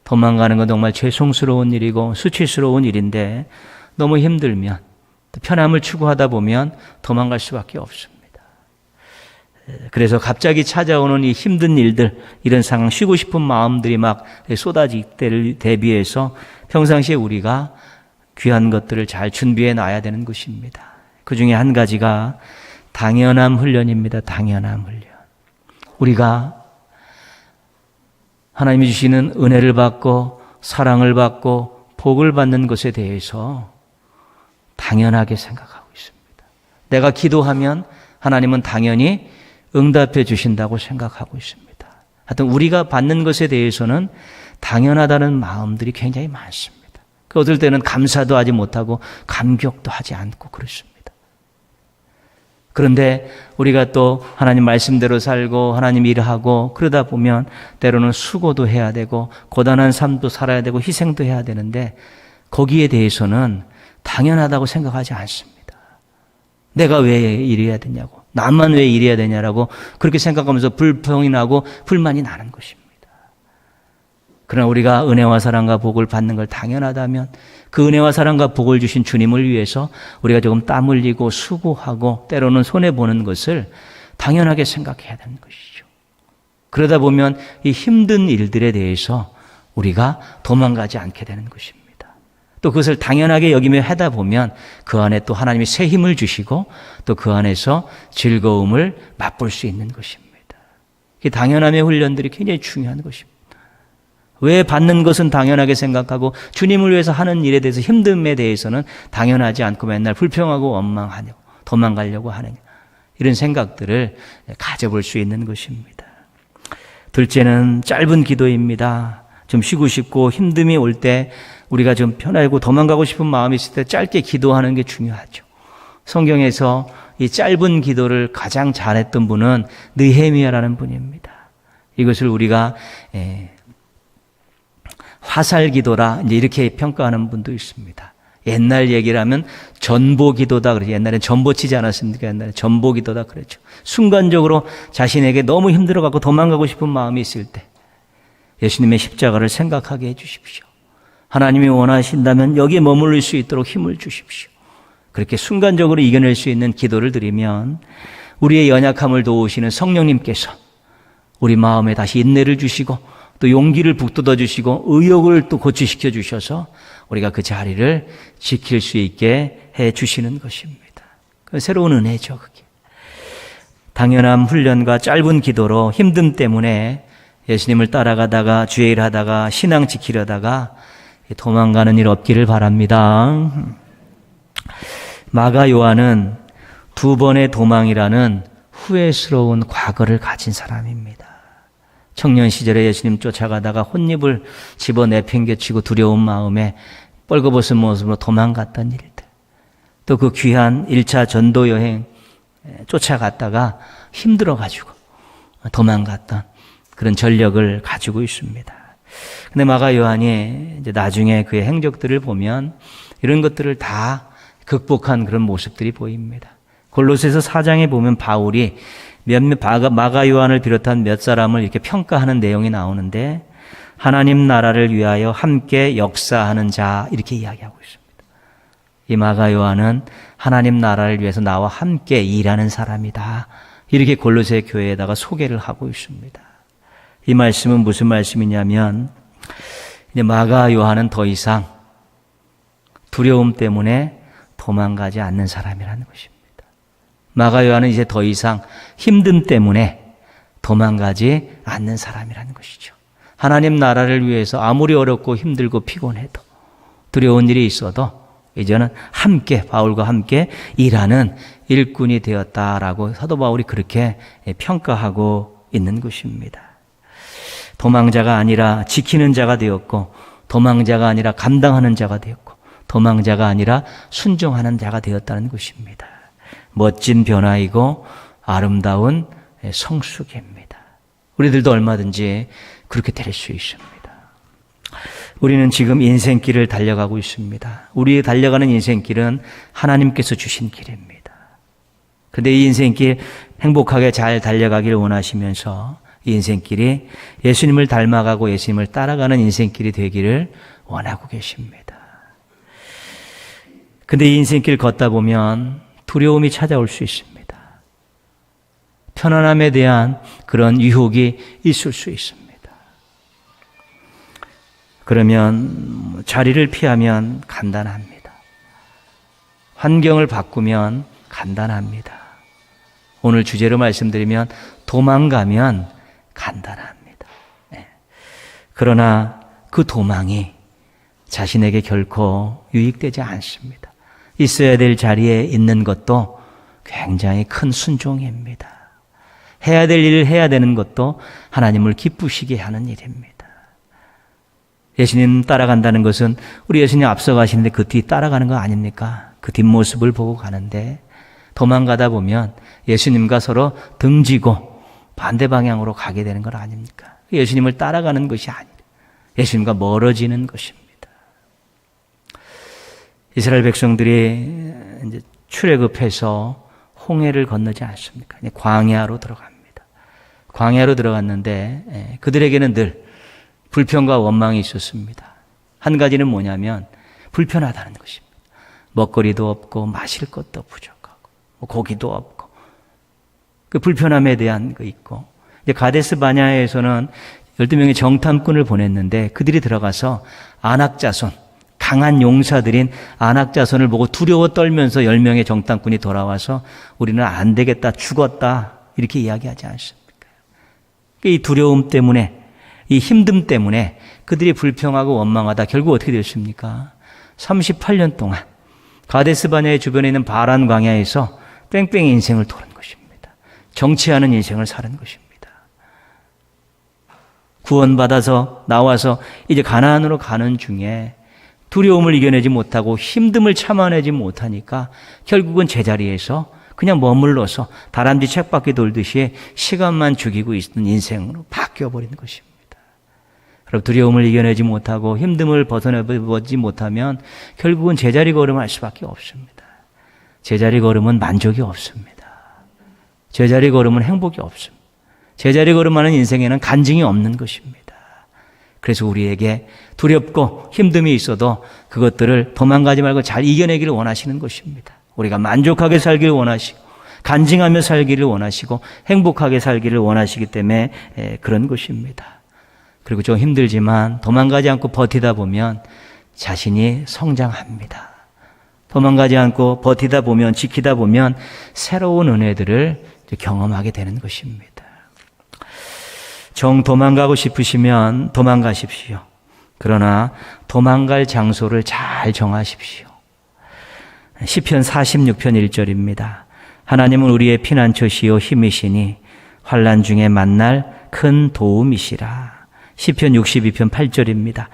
도망가는 건 정말 죄송스러운 일이고 수치스러운 일인데 너무 힘들면 편함을 추구하다 보면 도망갈 수밖에 없습니다. 그래서 갑자기 찾아오는 이 힘든 일들, 이런 상황, 쉬고 싶은 마음들이 막 쏟아질 때를 대비해서 평상시에 우리가 귀한 것들을 잘 준비해 놔야 되는 것입니다. 그 중에 한 가지가 당연함 훈련입니다. 당연함 훈련. 우리가 하나님이 주시는 은혜를 받고 사랑을 받고 복을 받는 것에 대해서 당연하게 생각하고 있습니다. 내가 기도하면 하나님은 당연히 응답해 주신다고 생각하고 있습니다. 하여튼 우리가 받는 것에 대해서는 당연하다는 마음들이 굉장히 많습니다. 어떨 때는 감사도 하지 못하고 감격도 하지 않고 그렇습니다. 그런데 우리가 또 하나님 말씀대로 살고 하나님 일하고 그러다 보면 때로는 수고도 해야 되고 고단한 삶도 살아야 되고 희생도 해야 되는데 거기에 대해서는 당연하다고 생각하지 않습니다. 내가 왜 이래야 되냐고, 나만 왜 이래야 되냐라고 그렇게 생각하면서 불평이 나고 불만이 나는 것입니다. 그러나 우리가 은혜와 사랑과 복을 받는 걸 당연하다면 그 은혜와 사랑과 복을 주신 주님을 위해서 우리가 조금 땀 흘리고 수고하고 때로는 손해보는 것을 당연하게 생각해야 되는 것이죠. 그러다 보면 이 힘든 일들에 대해서 우리가 도망가지 않게 되는 것입니다. 또 그것을 당연하게 여기며 하다 보면 그 안에 또 하나님이 새 힘을 주시고 또 그 안에서 즐거움을 맛볼 수 있는 것입니다. 이 당연함의 훈련들이 굉장히 중요한 것입니다. 왜 받는 것은 당연하게 생각하고 주님을 위해서 하는 일에 대해서 힘듦에 대해서는 당연하지 않고 맨날 불평하고 원망하려고 도망가려고 하느냐, 이런 생각들을 가져볼 수 있는 것입니다. 둘째는 짧은 기도입니다. 좀 쉬고 싶고 힘듦이 올 때 우리가 좀 편하고 도망가고 싶은 마음이 있을 때 짧게 기도하는 게 중요하죠. 성경에서 이 짧은 기도를 가장 잘했던 분은 느헤미야라는 분입니다. 이것을 우리가 화살 기도라 이제 이렇게 평가하는 분도 있습니다. 옛날 얘기를 하면 전보 기도다 그러죠. 옛날엔 전보 치지 않았습니까? 옛날에 전보 기도다 그랬죠. 순간적으로 자신에게 너무 힘들어갖고 도망가고 싶은 마음이 있을 때 예수님의 십자가를 생각하게 해 주십시오. 하나님이 원하신다면 여기에 머무를 수 있도록 힘을 주십시오. 그렇게 순간적으로 이겨낼 수 있는 기도를 드리면 우리의 연약함을 도우시는 성령님께서 우리 마음에 다시 인내를 주시고 또 용기를 북돋아 주시고 의욕을 또 고취시켜 주셔서 우리가 그 자리를 지킬 수 있게 해 주시는 것입니다. 새로운 은혜죠, 그게. 당연함 훈련과 짧은 기도로 힘듦 때문에 예수님을 따라가다가 주의 일 하다가 신앙 지키려다가 도망가는 일 없기를 바랍니다. 마가 요한은 2번의 도망이라는 후회스러운 과거를 가진 사람입니다. 청년 시절에 예수님 쫓아가다가 혼입을 집어 내팽개치고 두려운 마음에 뻘거벗은 모습으로 도망갔던 일들, 또 그 귀한 1차 전도 여행 쫓아갔다가 힘들어가지고 도망갔던 그런 전력을 가지고 있습니다. 근데 마가 요한이 이제 나중에 그의 행적들을 보면 이런 것들을 다 극복한 그런 모습들이 보입니다. 골로새서 4장에 보면 바울이 마가 요한을 비롯한 몇 사람을 이렇게 평가하는 내용이 나오는데 하나님 나라를 위하여 함께 역사하는 자 이렇게 이야기하고 있습니다. 이 마가 요한은 하나님 나라를 위해서 나와 함께 일하는 사람이다. 이렇게 골로새 교회에다가 소개를 하고 있습니다. 이 말씀은 무슨 말씀이냐면 이제 마가 요한은 더 이상 두려움 때문에 도망가지 않는 사람이라는 것입니다. 마가 요한은 이제 더 이상 힘듦 때문에 도망가지 않는 사람이라는 것이죠. 하나님 나라를 위해서 아무리 어렵고 힘들고 피곤해도 두려운 일이 있어도 이제는 함께 바울과 함께 일하는 일꾼이 되었다라고 사도 바울이 그렇게 평가하고 있는 것입니다. 도망자가 아니라 지키는 자가 되었고 도망자가 아니라 감당하는 자가 되었고 도망자가 아니라 순종하는 자가 되었다는 것입니다. 멋진 변화이고 아름다운 성숙입니다. 우리들도 얼마든지 그렇게 될 수 있습니다. 우리는 지금 인생길을 달려가고 있습니다. 우리 달려가는 인생길은 하나님께서 주신 길입니다. 그런데 이 인생길 행복하게 잘 달려가기를 원하시면서 이 인생길이 예수님을 닮아가고 예수님을 따라가는 인생길이 되기를 원하고 계십니다. 그런데 이 인생길 걷다 보면 두려움이 찾아올 수 있습니다. 편안함에 대한 그런 유혹이 있을 수 있습니다. 그러면 자리를 피하면 간단합니다. 환경을 바꾸면 간단합니다. 오늘 주제로 말씀드리면 도망가면 간단합니다. 그러나 그 도망이 자신에게 결코 유익되지 않습니다. 있어야 될 자리에 있는 것도 굉장히 큰 순종입니다. 해야 될 일을 해야 되는 것도 하나님을 기쁘시게 하는 일입니다. 예수님 따라간다는 것은 우리 예수님 앞서가시는데 그 뒤 따라가는 거 아닙니까? 그 뒷모습을 보고 가는데 도망가다 보면 예수님과 서로 등지고 반대 방향으로 가게 되는 건 아닙니까? 예수님을 따라가는 것이 아니라 예수님과 멀어지는 것입니다. 이스라엘 백성들이 이제 출애굽해서 홍해를 건너지 않습니까? 광야로 들어갑니다. 광야로 들어갔는데 그들에게는 늘 불평과 원망이 있었습니다. 한 가지는 뭐냐면 불편하다는 것입니다. 먹거리도 없고 마실 것도 부족하고 고기도 없고 그 불편함에 대한 거 있고 이제 가데스 바냐에서는 12명의 정탐꾼을 보냈는데 그들이 들어가서 아낙자손 강한 용사들인 아낙자손을 보고 두려워 떨면서 10명의 정탐꾼이 돌아와서 우리는 안 되겠다 죽었다 이렇게 이야기하지 않습니까? 이 두려움 때문에 이 힘듦 때문에 그들이 불평하고 원망하다 결국 어떻게 됐습니까? 38년 동안 가데스 바냐의 주변에 있는 바란 광야에서 뺑뺑이 인생을 도는 것입니다. 정치하는 인생을 사는 것입니다. 구원받아서 나와서 이제 가나안으로 가는 중에 두려움을 이겨내지 못하고 힘듦을 참아내지 못하니까 결국은 제자리에서 그냥 머물러서 다람쥐 쳇바퀴 돌듯이 시간만 죽이고 있는 인생으로 바뀌어버리는 것입니다. 그럼 두려움을 이겨내지 못하고 힘듦을 벗어내지 못하면 결국은 제자리 걸음할 수밖에 없습니다. 제자리 걸음은 만족이 없습니다. 제자리 걸음은 행복이 없습니다. 제자리 걸음하는 인생에는 간증이 없는 것입니다. 그래서 우리에게 두렵고 힘듦이 있어도 그것들을 도망가지 말고 잘 이겨내기를 원하시는 것입니다. 우리가 만족하게 살기를 원하시고 간증하며 살기를 원하시고 행복하게 살기를 원하시기 때문에 그런 것입니다. 그리고 좀 힘들지만 도망가지 않고 버티다 보면 자신이 성장합니다. 도망가지 않고 버티다 보면 지키다 보면 새로운 은혜들을 경험하게 되는 것입니다. 정 도망가고 싶으시면 도망가십시오. 그러나 도망갈 장소를 잘 정하십시오. 시편 46편 1절입니다. 하나님은 우리의 피난처시요 힘이시니 환난 중에 만날 큰 도움이시라. 시편 62편 8절입니다.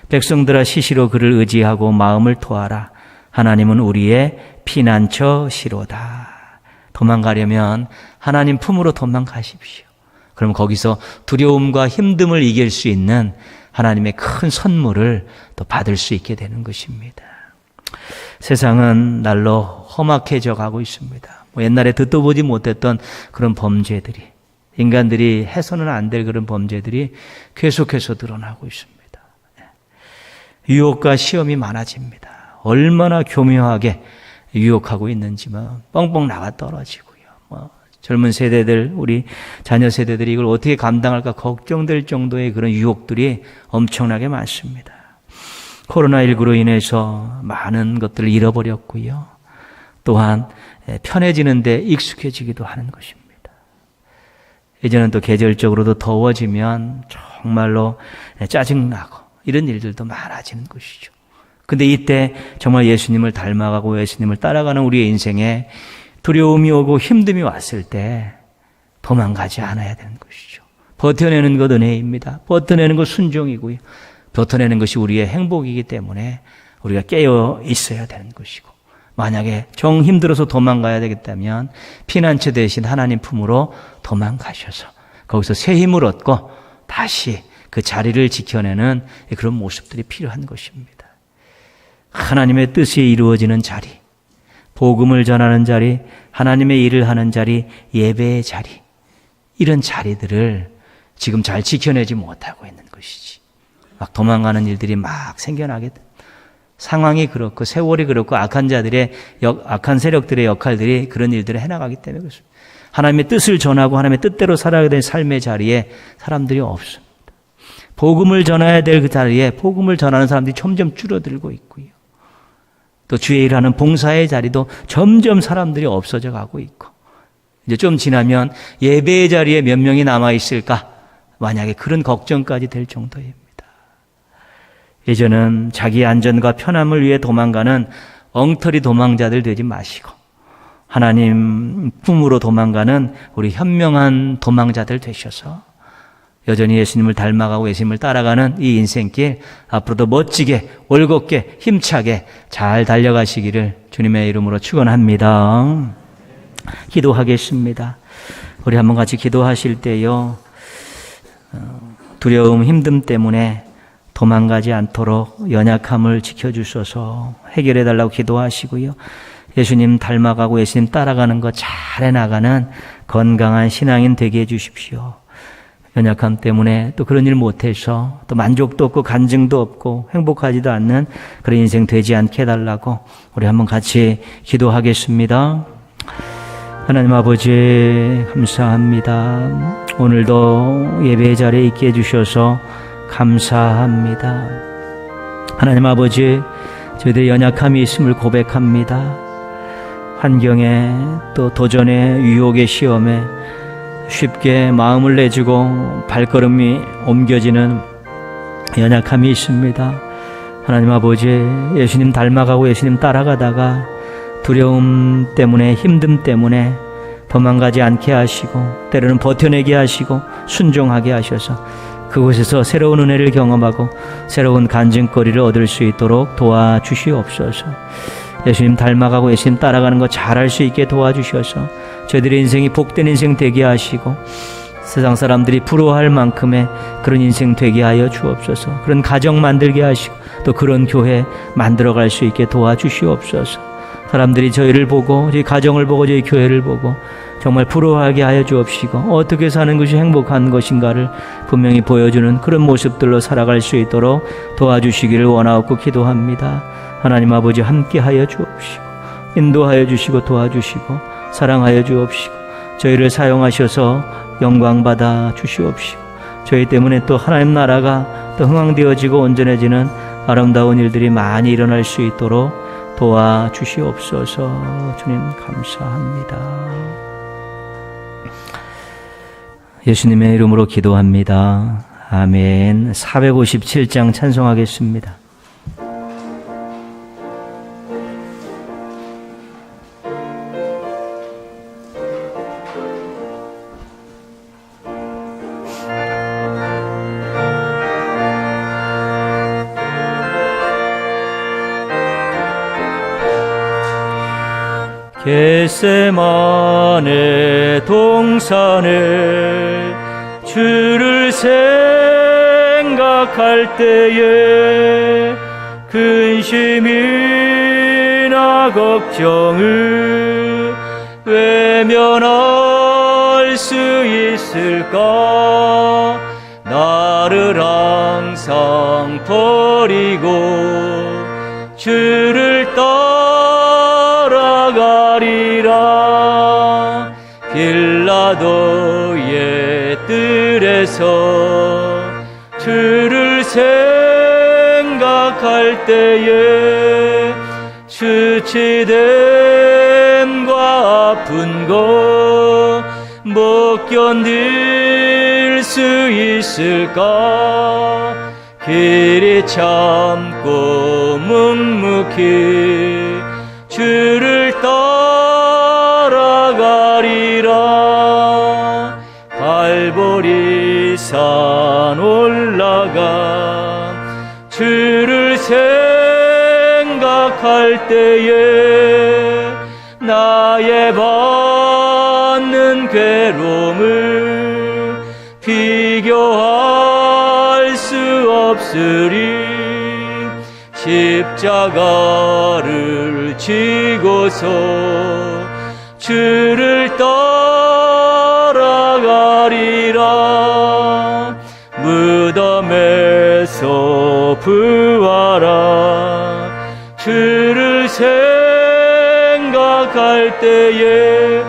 백성들아 시시로 그를 의지하고 마음을 토하라. 하나님은 우리의 피난처시로다. 도망가려면 하나님 품으로 도망가십시오. 그럼 거기서 두려움과 힘듦을 이길 수 있는 하나님의 큰 선물을 또 받을 수 있게 되는 것입니다. 세상은 날로 험악해져 가고 있습니다. 옛날에 듣도 보지 못했던 그런 범죄들이, 인간들이 해서는 안 될 그런 범죄들이 계속해서 드러나고 있습니다. 유혹과 시험이 많아집니다. 얼마나 교묘하게 유혹하고 있는지만 뻥뻥 나와 떨어지고요. 젊은 세대들, 우리 자녀 세대들이 이걸 어떻게 감당할까 걱정될 정도의 그런 유혹들이 엄청나게 많습니다. 코로나19로 인해서 많은 것들을 잃어버렸고요. 또한 편해지는데 익숙해지기도 하는 것입니다. 이제는 또 계절적으로도 더워지면 정말로 짜증나고 이런 일들도 많아지는 것이죠. 근데 이때 정말 예수님을 닮아가고 예수님을 따라가는 우리의 인생에 두려움이 오고 힘듦이 왔을 때 도망가지 않아야 되는 것이죠. 버텨내는 것 은혜입니다. 버텨내는 것 순종이고요. 버텨내는 것이 우리의 행복이기 때문에 우리가 깨어 있어야 되는 것이고, 만약에 정 힘들어서 도망가야 되겠다면 피난처 대신 하나님 품으로 도망가셔서 거기서 새 힘을 얻고 다시 그 자리를 지켜내는 그런 모습들이 필요한 것입니다. 하나님의 뜻이 이루어지는 자리, 복음을 전하는 자리, 하나님의 일을 하는 자리, 예배의 자리, 이런 자리들을 지금 잘 지켜내지 못하고 있는 것이지. 막 도망가는 일들이 막 생겨나게 됩니다. 상황이 그렇고 세월이 그렇고 악한 자들의 악한 세력들의 역할들이 그런 일들을 해나가기 때문에 그렇습니다. 하나님의 뜻을 전하고 하나님의 뜻대로 살아야 될 삶의 자리에 사람들이 없습니다. 복음을 전해야 될 그 자리에 복음을 전하는 사람들이 점점 줄어들고 있고요. 또 주의 일하는 봉사의 자리도 점점 사람들이 없어져 가고 있고, 이제 좀 지나면 예배의 자리에 몇 명이 남아 있을까? 만약에 그런 걱정까지 될 정도입니다. 이제는 자기 안전과 편함을 위해 도망가는 엉터리 도망자들 되지 마시고 하나님 품으로 도망가는 우리 현명한 도망자들 되셔서 여전히 예수님을 닮아가고 예수님을 따라가는 이 인생길 앞으로도 멋지게 올곧게 힘차게 잘 달려가시기를 주님의 이름으로 축원합니다. 기도하겠습니다. 우리 한번 같이 기도하실 때요, 두려움, 힘듦 때문에 도망가지 않도록 연약함을 지켜주셔서 해결해 달라고 기도하시고요. 예수님 닮아가고 예수님 따라가는 것 잘해 나가는 건강한 신앙인 되게 해주십시오. 연약함 때문에 또 그런 일 못해서 또 만족도 없고 간증도 없고 행복하지도 않는 그런 인생 되지 않게 해달라고 우리 한번 같이 기도하겠습니다. 하나님 아버지 감사합니다. 오늘도 예배의 자리에 있게 해주셔서 감사합니다. 하나님 아버지, 저희들의 연약함이 있음을 고백합니다. 환경에 또 도전에 유혹의 시험에 쉽게 마음을 내주고 발걸음이 옮겨지는 연약함이 있습니다. 하나님 아버지, 예수님 닮아가고 예수님 따라가다가 두려움 때문에 힘듦 때문에 도망가지 않게 하시고 때로는 버텨내게 하시고 순종하게 하셔서 그곳에서 새로운 은혜를 경험하고 새로운 간증거리를 얻을 수 있도록 도와주시옵소서. 예수님 닮아가고 예수님 따라가는 거 잘할 수 있게 도와주셔서 저희들의 인생이 복된 인생 되게 하시고 세상 사람들이 부러워할 만큼의 그런 인생 되게 하여 주옵소서. 그런 가정 만들게 하시고 또 그런 교회 만들어갈 수 있게 도와주시옵소서. 사람들이 저희를 보고 저희 가정을 보고 저희 교회를 보고 정말 부러워하게 하여 주옵시고 어떻게 사는 것이 행복한 것인가를 분명히 보여주는 그런 모습들로 살아갈 수 있도록 도와주시기를 원하옵고 기도합니다. 하나님 아버지 함께 하여 주옵시고 인도하여 주시고 도와주시고 사랑하여 주옵시고 저희를 사용하셔서 영광받아 주시옵시고 저희 때문에 또 하나님 나라가 또 흥왕되어지고 온전해지는 아름다운 일들이 많이 일어날 수 있도록 도와주시옵소서. 주님 감사합니다. 예수님의 이름으로 기도합니다. 아멘. 457장 찬송하겠습니다. 겟세마네 동산에 주를 생각할 때에 근심이나 걱정을 외면할 수 있을까? 나를 항상 버리고 주를 따라가리라. 빌라도의 뜰에서 주를 생각할 때에 수치됨과 아픈 것 못 견딜 수 있을까? 길이 참고 묵묵히 주를 따라가리라. 갈보리산 올라가 주를 생각할 때에 나의 받는 괴로움을 비교할 수 없으리. 십자가를 지고서 주를 따라가리라. 무덤에서 부활한 주를 생각할 때에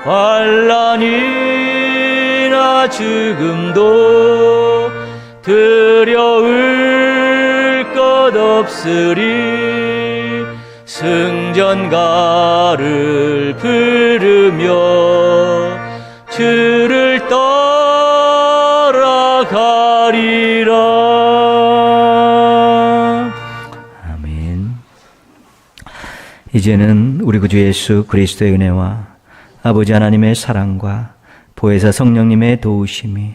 환난이나 죽음도 두려울 것 없으리. 승전가를 부르며 주를 따라가리라. 아멘. 이제는 우리 구주 예수 그리스도의 은혜와 아버지 하나님의 사랑과 보혜사 성령님의 도우심이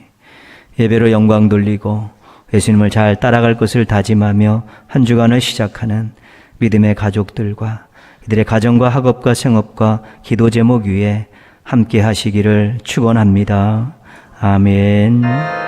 예배로 영광 돌리고 예수님을 잘 따라갈 것을 다짐하며 한 주간을 시작하는 믿음의 가족들과 이들의 가정과 학업과 생업과 기도 제목 위에 함께 하시기를 축원합니다. 아멘.